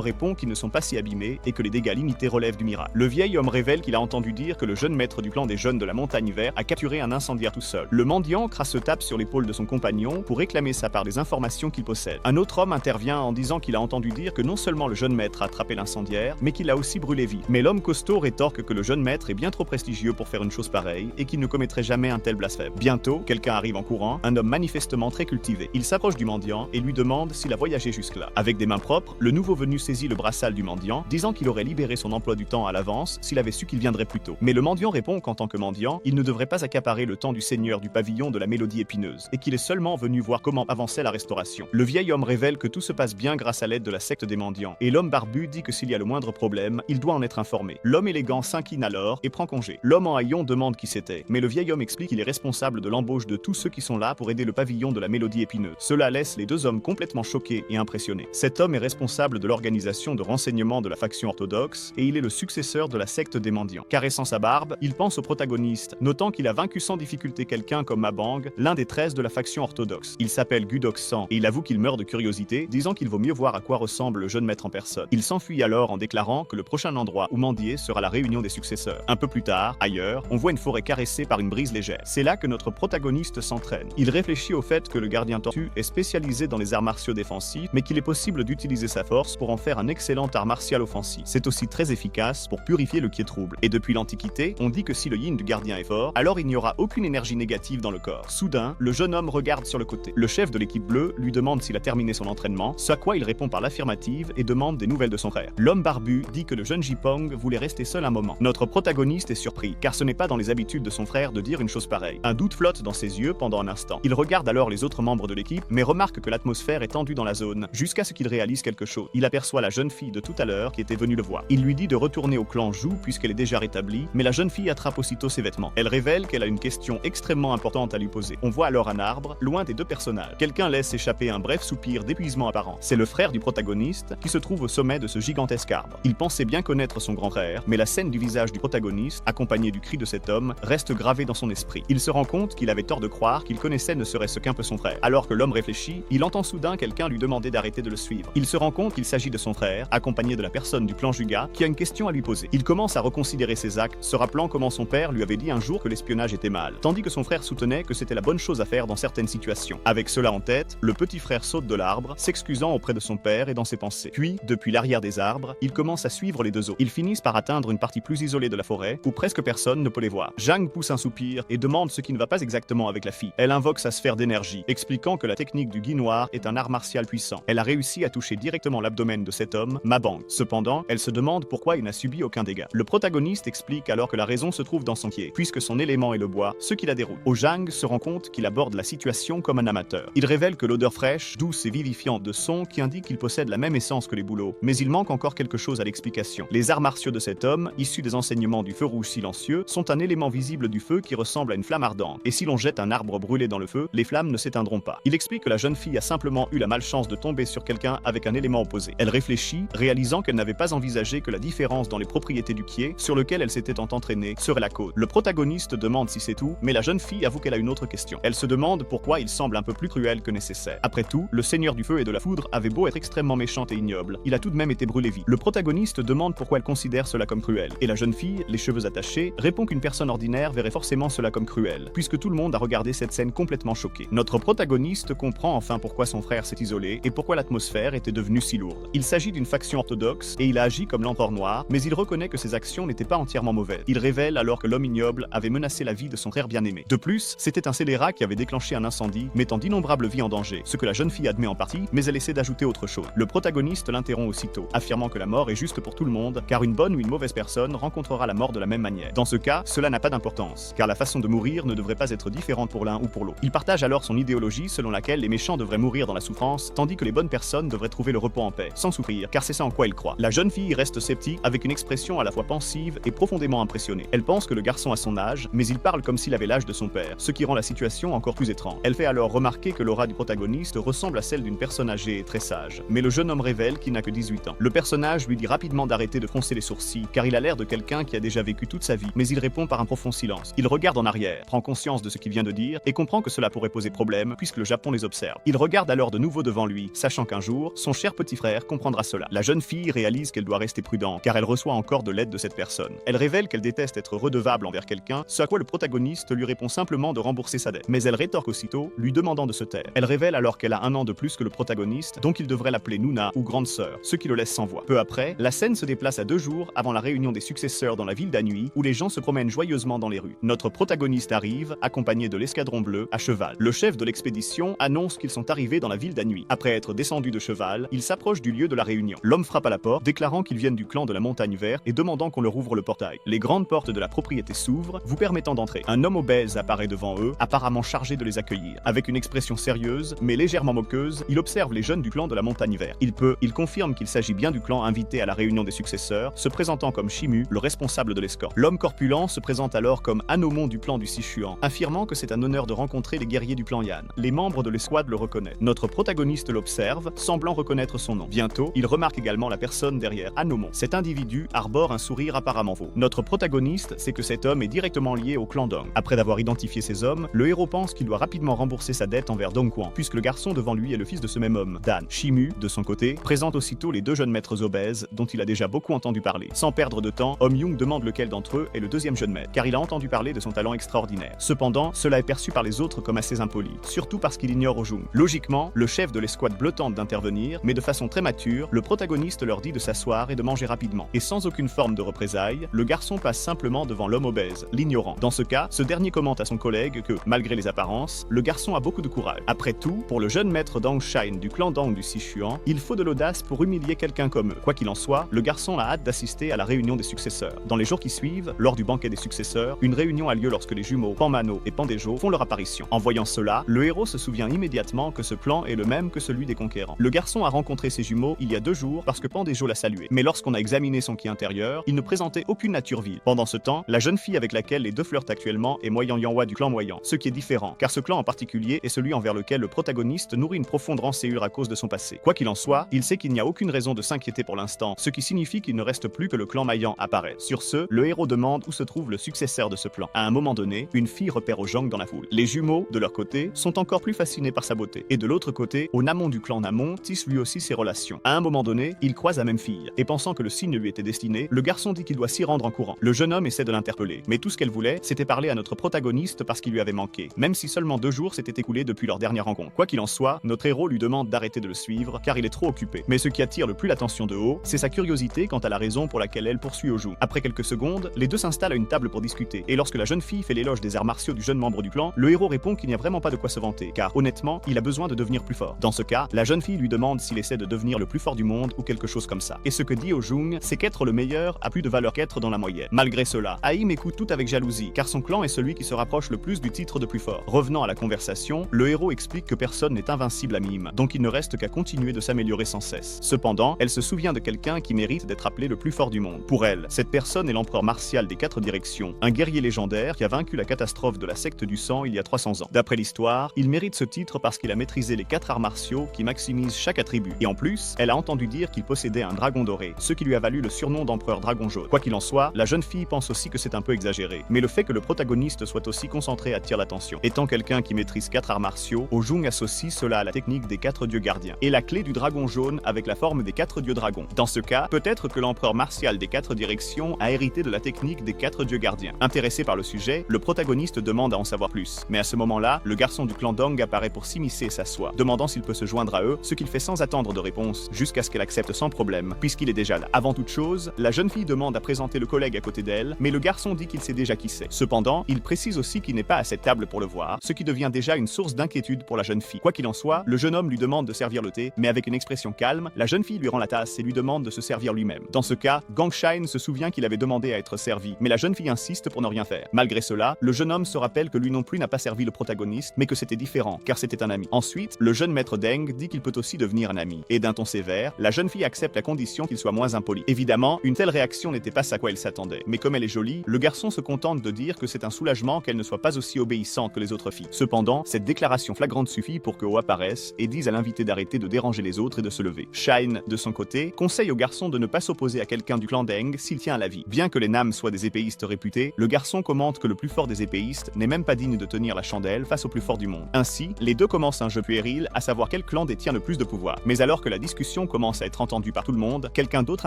répond qu'ils ne sont pas si abîmés et que les dégâts limités relèvent du miracle. Le vieil homme révèle qu'il a entendu dire que le jeune maître du clan des jeunes de la montagne verte a capturé un incendiaire tout seul. Le mendiant crasse tape sur l'épaule de son compagnon pour réclamer sa part des informations qu'il possède. Un autre homme intervient en disant qu'il a entendu dire que non seulement le jeune maître a attrapé l'incendiaire, mais qu'il a aussi brûlé vif. Mais l'homme costaud rétorque que le jeune maître est bien trop prestigieux pour faire une chose pareille et qu'il ne commettrait jamais un tel blasphème. Bientôt, quelqu'un arrive en courant, un homme manifestement très cultivé. Il s'approche du mendiant et lui demande s'il a voyagé jusque-là. Avec des mains propres, le nouveau venu saisit le brassal du mendiant, disant qu'il aurait libéré son emploi du temps à l'avance s'il avait su qu'il viendrait plus tôt. Mais le mendiant répond qu'en tant que mendiant, il ne devrait pas accaparer le temps du seigneur du pavillon de la mélodie épineuse, et qu'il est seulement venu voir comment avançait la restauration. Le vieil homme révèle que tout se passe bien grâce à l'aide de la secte des mendiants, et l'homme barbu dit que s'il y a le moindre problème, il doit en être informé. L'homme élégant s'incline alors et prend congé. L'homme en haillons demande qui c'était, mais le vieil homme explique qu'il est responsable de l'embauche de tous ceux qui sont là pour aider le pavillon de la mélodie épineuse. Cela laisse les deux hommes complètement choqués et impressionnés. Cet homme est responsable de l'organisation de renseignements de la faction orthodoxe, et il est le successeur de la secte des mendiants. Caressant sa barbe, il pense au protagoniste, notant qu'il a vaincu sans difficulté quelqu'un comme Mabang, l'un des 13 de la faction orthodoxe. Il s'appelle Gudoksan, et il avoue qu'il meurt de curiosité, disant qu'il vaut mieux voir à quoi ressemble le jeune maître en personne. Il s'enfuit alors en déclarant que le prochain endroit où mendier sera la réunion des successeurs. Un peu plus tard, ailleurs, on voit une forêt caressée par une brise légère. C'est là que notre protagoniste s'entraîne. Il réfléchit au fait que le gardien tortue est spécialisé dans les arts martiaux défensifs, mais qu'il est possible d'utiliser sa force pour en faire un excellent art martial offensif. C'est aussi très efficace pour purifier le qui est trouble. Et depuis l'Antiquité, on dit que si le yin du gardien est fort, alors il n'y aura aucune énergie négative dans le corps. Soudain, le jeune homme regarde sur le côté. Le chef de l'équipe bleue lui demande s'il a terminé son entraînement, ce à quoi il répond par l'affirmative et demande des nouvelles de son frère. L'homme barbu dit que le jeune Jipong voulait rester seul un moment. Notre protagoniste est surpris, car ce n'est pas dans les habitudes de son frère de dire une chose pareille. Un doute flotte dans ses yeux pendant un instant. Il regarde alors les autres membres de l'équipe, mais remarque que l'atmosphère est tendue dans la zone, jusqu'à ce qu'il réalise quelque chose. Il aperçoit la jeune fille de tout à l'heure qui était venue le voir. Il lui dit de retourner au clan Zhou puisqu'elle est déjà rétablie, mais la jeune fille attrape aussitôt ses vêtements. Elle révèle qu'elle a une question extrêmement importante à lui poser. On voit alors un arbre, loin des deux personnages. Quelqu'un laisse échapper un bref soupir d'épuisement apparent. C'est le frère du protagoniste qui se trouve au sommet de ce gigantesque arbre. Il pensait bien connaître son grand frère, mais la scène du visage du protagoniste, accompagnée du cri de cet homme, reste gravée dans son esprit. Il se rend compte qu'il avait tort de croire qu'il connaissait ne serait-ce qu'un peu son frère. Alors que l'homme réfléchit, il entend soudain quelqu'un lui demander d'arrêter de le suivre. Il se rend compte qu'il s'agit de son frère, accompagné de la personne du clan Juga, qui a une question à lui poser. Il commence à reconsidérer ses actes, se rappelant comment son père lui avait dit un jour que l'espionnage était mal, tandis que son frère soutenait que c'était la bonne chose à faire dans certaines situations. Avec cela en tête, le petit frère saute de l'arbre, s'excusant auprès de son père et dans ses pensées. Puis, depuis l'arrière des arbres, il commence à suivre les deux autres. Ils finissent par atteindre une partie plus isolée de la forêt, où presque personne ne peut les voir. Zhang pousse un soupir et demande ce qui ne va pas exactement avec la fille. Elle invoque sa sphère d'énergie, expliquant que la technique du gui noir est un art martial puissant. Elle a réussi à toucher directement l'abdomen de cet homme, Mabang. Cependant, elle se demande pourquoi il n'a subi aucun dégât. Le protagoniste explique alors que la raison se trouve dans son pied, puisque son élément est le bois, ce qui la déroute. Zhang se rend compte qu'il aborde la situation comme un amateur. Il révèle que l'odeur fraîche, douce et vivifiante de son qui indique qu'il possède la même essence que les bouleaux, mais il manque encore quelque chose à l'explication. Les arts martiaux de cet homme, issus des enseignements du feu rouge silencieux, sont un élément visible du feu qui ressemble à une flamme ardente, et si l'on jette un arbre brûlé dans le feu, les flammes ne s'éteindront pas. Il explique que la jeune fille a simplement eu la malchance de tomber sur quelqu'un avec un élément opposé. Elle réfléchit, réalisant qu'elle n'avait pas envisagé que la différence dans les propriétés du pied, sur lequel elle s'était tant entraînée, serait la cause. Le protagoniste demande si c'est tout, mais la jeune fille avoue qu'elle a une autre question. Elle se demande pourquoi il semble un peu plus cruel que nécessaire. Après tout, le seigneur du feu et de la foudre avait beau être extrêmement méchant et ignoble, il a tout de même été brûlé vif. Le protagoniste demande pourquoi elle considère cela comme cruel, et la jeune fille, les cheveux attachés, répond qu'une personne ordinaire verrait forcément cela comme cruel, puisque tout le monde a regardé cette scène complètement choqué. Notre protagoniste comprend enfin pourquoi son frère s'est isolé et pourquoi l'atmosphère était devenue si lourde. Il s'agit d'une faction orthodoxe et il a agi comme l'empereur noir, mais il reconnaît que ses actions n'étaient pas entièrement mauvaises. Il révèle alors que l'homme ignoble avait menacé la vie de son frère bien-aimé. De plus, c'était un scélérat qui avait déclenché un incendie, mettant d'innombrables vies en danger, ce que la jeune fille admet en partie, mais elle essaie d'ajouter autre chose. Le protagoniste l'interrompt aussitôt, affirmant que la mort est juste pour tout le monde, car une bonne ou une mauvaise personne rencontrera la mort de la même manière. Dans ce cas, cela n'a pas d'importance, car la façon de mourir ne devrait pas être différente pour l'un ou pour l'autre. Il partage alors son idéologie selon laquelle les méchants devraient mourir dans la souffrance, tandis que les bonnes personnes devraient trouver le repos en paix, sans souffrir, car c'est ça en quoi il croit. La jeune fille reste sceptique, avec une expression à la fois pensive et profondément impressionnée. Elle pense que le garçon a son âge, mais il parle comme s'il avait l'âge de son père, ce qui rend la situation encore plus étrange. Elle fait alors remarquer que l'aura du protagoniste ressemble à celle d'une personne âgée et très sage, mais le jeune homme révèle qu'il n'a que 18 ans. Le personnage lui dit rapidement d'arrêter de froncer les sourcils, car il a l'air de quelqu'un qui a déjà vécu toute sa vie, mais il répond par un profond silence. silence. Il regarde en arrière, prend conscience de ce qu'il vient de dire et comprend que cela pourrait poser problème puisque le Japon les observe. Il regarde alors de nouveau devant lui, sachant qu'un jour, son cher petit frère comprendra cela. La jeune fille réalise qu'elle doit rester prudente car elle reçoit encore de l'aide de cette personne. Elle révèle qu'elle déteste être redevable envers quelqu'un, ce à quoi le protagoniste lui répond simplement de rembourser sa dette. Mais elle rétorque aussitôt, lui demandant de se taire. Elle révèle alors qu'elle a 1 an de plus que le protagoniste, donc il devrait l'appeler Nuna ou grande sœur, ce qui le laisse sans voix. Peu après, la scène se déplace à 2 jours avant la réunion des successeurs dans la ville d'Anui, où les gens se promènent joyeusement dans les rues. Notre protagoniste arrive, accompagné de l'escadron bleu, à cheval. Le chef de l'expédition annonce qu'ils sont arrivés dans la ville d'Anui. Après être descendu de cheval, il s'approche du lieu de la réunion. L'homme frappe à la porte, déclarant qu'ils viennent du clan de la Montagne Verte et demandant qu'on leur ouvre le portail. Les grandes portes de la propriété s'ouvrent, vous permettant d'entrer. Un homme obèse apparaît devant eux, apparemment chargé de les accueillir. Avec une expression sérieuse, mais légèrement moqueuse, il observe les jeunes du clan de la Montagne Verte. Il confirme qu'il s'agit bien du clan invité à la réunion des successeurs, se présentant comme Shimu, le responsable de l'escorte. L'homme corpulent se présente alors comme Anomon du clan du Sichuan, affirmant que c'est un honneur de rencontrer les guerriers du clan Yan. Les membres de l'escouade le reconnaissent. Notre protagoniste l'observe, semblant reconnaître son nom. Bientôt, il remarque également la personne derrière Anomon. Cet individu arbore un sourire apparemment faux. Notre protagoniste sait que cet homme est directement lié au clan Dong. Après d'avoir identifié ces hommes, le héros pense qu'il doit rapidement rembourser sa dette envers Dongquan, puisque le garçon devant lui est le fils de ce même homme, Dan. Shimu, de son côté, présente aussitôt les 2 jeunes maîtres obèses dont il a déjà beaucoup entendu parler. Sans perdre de temps, Om Young demande lequel d'entre eux est le 2e jeune maître, car il a entendu parler de son talent extraordinaire. Cependant, cela est perçu par les autres comme assez impoli, surtout parce qu'il ignore Ojung. Logiquement, le chef de l'escouade bleu tente d'intervenir, mais de façon très mature, le protagoniste leur dit de s'asseoir et de manger rapidement. Et sans aucune forme de représailles, le garçon passe simplement devant l'homme obèse, l'ignorant. Dans ce cas, ce dernier commente à son collègue que, malgré les apparences, le garçon a beaucoup de courage. Après tout, pour le jeune maître Dang Shine du clan Dang du Sichuan, il faut de l'audace pour humilier quelqu'un comme eux. Quoi qu'il en soit, le garçon a hâte d'assister à la réunion des successeurs. Dans les jours qui suivent, lors du banquet des successeurs, une réunion a lieu lorsque les jumeaux Panmano et Pandejo font leur apparition. En voyant cela, le héros se souvient immédiatement que ce plan est le même que celui des conquérants. Le garçon a rencontré ses jumeaux il y a 2 jours parce que Pandejo l'a salué. Mais lorsqu'on a examiné son qui intérieur, il ne présentait aucune nature vile. Pendant ce temps, la jeune fille avec laquelle les 2 flirtent actuellement est Moyan Yanhua du clan Moyan, ce qui est différent, car ce clan en particulier est celui envers lequel le protagoniste nourrit une profonde rancœur à cause de son passé. Quoi qu'il en soit, il sait qu'il n'y a aucune raison de s'inquiéter pour l'instant, ce qui signifie qu'il ne reste plus que le clan Mayan apparaît. Sur ce, le héros demande où se trouve le successeur de ce plan. À un moment donné, une fille repère Ojang dans la foule. Les jumeaux, de leur côté, sont encore plus fascinés par sa beauté. Et de l'autre côté, Onamon du clan Namon tisse lui aussi ses relations. À un moment donné, il croise la même fille, et pensant que le signe lui était destiné, le garçon dit qu'il doit s'y rendre en courant. Le jeune homme essaie de l'interpeller, mais tout ce qu'elle voulait, c'était parler à notre protagoniste parce qu'il lui avait manqué, même si seulement 2 jours s'étaient écoulés depuis leur dernière rencontre. Quoi qu'il en soit, notre héros lui demande d'arrêter de le suivre, car il est trop occupé. Mais ce qui attire le plus l'attention de Ho, c'est sa curiosité quant à la raison pour laquelle elle poursuit Ojung. Après quelques secondes, les 2 s'installent à une table pour discuter, et lorsque la jeune fille fait l'éloge des arts martiaux du jeune membre du clan, le héros répond qu'il n'y a vraiment pas de quoi se vanter, car honnêtement, il a besoin de devenir plus fort. Dans ce cas, la jeune fille lui demande s'il essaie de devenir le plus fort du monde ou quelque chose comme ça. Et ce que dit Ojung, c'est qu'être le meilleur a plus de valeur qu'être dans la moyenne. Malgré cela, Haïm écoute tout avec jalousie, car son clan est celui qui se rapproche le plus du titre de plus fort. Revenant à la conversation, le héros explique que personne n'est invincible à Mime, donc il ne reste qu'à continuer de s'améliorer sans cesse. Cependant, elle se souvient de quelqu'un qui mérite d'être appelé le plus fort du monde. Pour elle, cette personne est l'empereur martial des 4 directions, un guerrier légendaire qui a vaincu la catastrophe de la secte du sang il y a 300 ans. D'après l'histoire, il mérite ce titre parce qu'il a maîtrisé les 4 arts martiaux qui maximisent chaque attribut. Et en plus, elle a entendu dire qu'il possédait un dragon doré, ce qui lui a valu le surnom d'empereur dragon jaune. Quoi qu'il en soit, la jeune fille pense aussi que c'est un peu exagéré, mais le fait que le protagoniste soit aussi concentré attire l'attention. Étant quelqu'un qui maîtrise 4 arts martiaux, Ojung associe cela à la technique des 4 dieux gardiens, et la clé du dragon jaune avec la forme des 4 dieux dragons. Dans ce cas, peut-être que l'empereur martial des 4 directions a hérité de la technique des 4 dieux gardiens. Intéressé par le sujet, le protagoniste demande à en savoir plus, mais à ce moment-là, le garçon du clan Dong apparaît pour s'immiscer et s'assoit, demandant s'il peut se joindre à eux, ce qu'il fait sans attendre de réponse, jusqu'à ce qu'elle accepte sans problème, puisqu'il est déjà là. Avant toute chose, la jeune fille demande à présenter le collègue à côté d'elle, mais le garçon dit qu'il sait déjà qui c'est. Cependant, il précise aussi qu'il n'est pas à cette table pour le voir, ce qui devient déjà une source d'inquiétude pour la jeune fille. Quoi qu'il en soit, le jeune homme lui demande de servir le thé, mais avec une expression calme, la jeune fille lui rend la tasse et lui demande de se servir lui-même. Dans ce cas, Gangshine se souvient qu'il avait demandé à être servi, mais la jeune fille insiste pour ne rien faire. Malgré cela, le jeune homme se rappelle que lui non plus n'a pas servi le protagoniste, mais que c'était différent, car c'était un ami. Ensuite, le jeune maître Deng dit qu'il peut aussi devenir un ami, et d'un ton sévère, la jeune fille accepte à condition qu'il soit moins impoli. Évidemment, une telle réaction n'était pas ce à quoi elle s'attendait, mais comme elle est jolie, le garçon se contente de dire que c'est un soulagement qu'elle ne soit pas aussi obéissante que les autres filles. Cependant, cette déclaration flagrante suffit pour que Ho apparaisse et dise à l'invité d'arrêter de déranger les autres et de se lever. Shine, de son côté, conseille au garçon de ne pas s'opposer à quelqu'un du clan Deng s'il tient à la vie. Bien que les Nam soient des épéistes réputés, le garçon garçon commente que le plus fort des épéistes n'est même pas digne de tenir la chandelle face au plus fort du monde. Ainsi, les deux commencent un jeu puéril, à savoir quel clan détient le plus de pouvoir. Mais alors que la discussion commence à être entendue par tout le monde, quelqu'un d'autre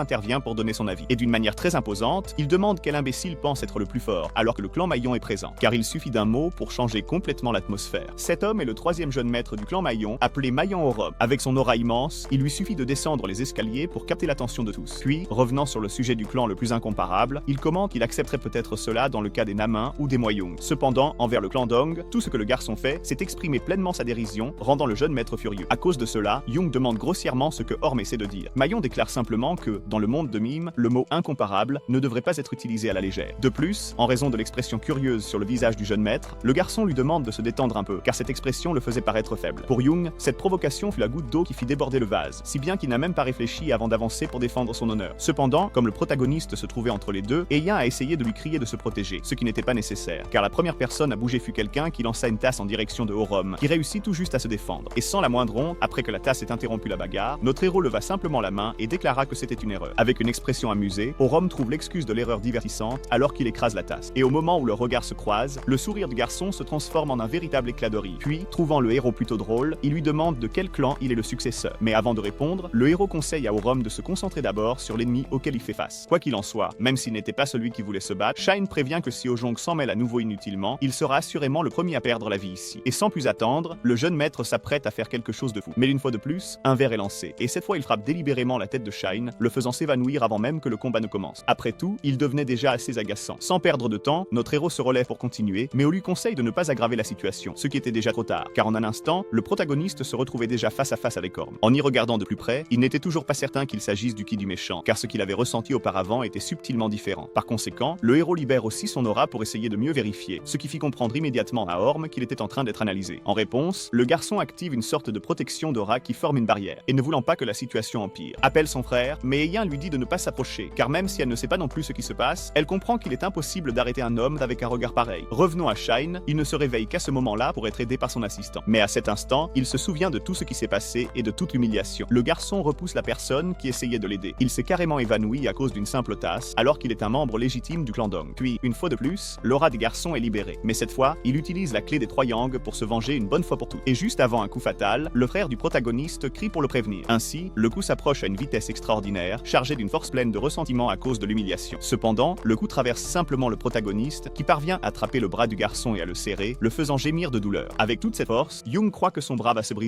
intervient pour donner son avis. Et d'une manière très imposante, il demande quel imbécile pense être le plus fort, alors que le clan Maillon est présent. Car il suffit d'un mot pour changer complètement l'atmosphère. Cet homme est le troisième jeune maître du clan Maillon, appelé Maillon Orom. Avec son aura immense, il lui suffit de descendre les escaliers pour capter l'attention de tous. Puis, revenant sur le sujet du clan le plus incomparable, il commente qu'il accepterait peut-être cela dans le cas des Namins ou des Moyung. Cependant, envers le clan Dong, tout ce que le garçon fait, c'est exprimer pleinement sa dérision, rendant le jeune maître furieux. À cause de cela, Young demande grossièrement ce que Orm essaie de dire. Maillon déclare simplement que, dans le monde de Mime, le mot incomparable ne devrait pas être utilisé à la légère. De plus, en raison de l'expression curieuse sur le visage du jeune maître, le garçon lui demande de se détendre un peu, car cette expression le faisait paraître faible. Pour Young, cette provocation fut la goutte d'eau qui fit déborder le vase, si bien qu'il n'a même pas réfléchi avant d'avancer pour défendre son honneur. Cependant, comme le protagoniste se trouvait entre les deux, Eyan a essayé de lui crier de se protéger, ce qui n'était pas nécessaire, car la première personne à bouger fut quelqu'un qui lança une tasse en direction de Orom, qui réussit tout juste à se défendre. Et sans la moindre honte, après que la tasse ait interrompu la bagarre, notre héros leva simplement la main et déclara que c'était une erreur. Avec une expression amusée, Orom trouve l'excuse de l'erreur divertissante alors qu'il écrase la tasse. Et au moment où leurs regards se croisent, le sourire du garçon se transforme en un véritable éclat de rire. Puis, trouvant le héros plutôt drôle, il lui demande de quel clan il est le successeur. Mais avant de répondre, le héros conseille à Orom de se concentrer d'abord sur l'ennemi auquel il fait face. Quoi qu'il en soit, même s'il n'était pas celui qui voulait se battre, Shine prévient que si Ojong s'en mêle à nouveau inutilement, il sera assurément le premier à perdre la vie ici. Et sans plus attendre, le jeune maître s'apprête à faire quelque chose de fou. Mais une fois de plus, un verre est lancé, et cette fois il frappe délibérément la tête de Shine, le faisant s'évanouir avant même que le combat ne commence. Après tout, il devenait déjà assez agaçant. Sans perdre de temps, notre héros se relève pour continuer, mais on lui conseille de ne pas aggraver la situation, ce qui était déjà trop tard, car en un instant, le protagoniste se retrouvait déjà face à face avec Orm. En y regardant de plus près, il n'était toujours pas certain qu'il s'agisse du ki du méchant, car ce qu'il avait ressenti auparavant était subtilement différent. Par conséquent, le héros libère aussi son aura pour essayer de mieux vérifier, ce qui fit comprendre immédiatement à Orm qu'il était en train d'être analysé. En réponse, le garçon active une sorte de protection d'aura qui forme une barrière, et ne voulant pas que la situation empire, appelle son frère, mais Eyan lui dit de ne pas s'approcher, car même si elle ne sait pas non plus ce qui se passe, elle comprend qu'il est impossible d'arrêter un homme avec un regard pareil. Revenons à Shine, il ne se réveille qu'à ce moment-là pour être aidé par son assistant. Mais à cet instant, il se souvient de tout ce qui s'est passé et de toute l'humiliation. Le garçon repousse la personne qui essayait de l'aider. Il s'est carrément évanoui à cause d'une simple tasse, alors qu'il est un membre légitime du clan Dong. Puis, une fois de plus, l'aura des garçons est libérée. Mais cette fois, il utilise la clé des trois Yang pour se venger une bonne fois pour toutes. Et juste avant un coup fatal, le frère du protagoniste crie pour le prévenir. Ainsi, le coup s'approche à une vitesse extraordinaire, chargé d'une force pleine de ressentiment à cause de l'humiliation. Cependant, le coup traverse simplement le protagoniste, qui parvient à attraper le bras du garçon et à le serrer, le faisant gémir de douleur. Avec toute cette force, Young croit que son bras va se briser.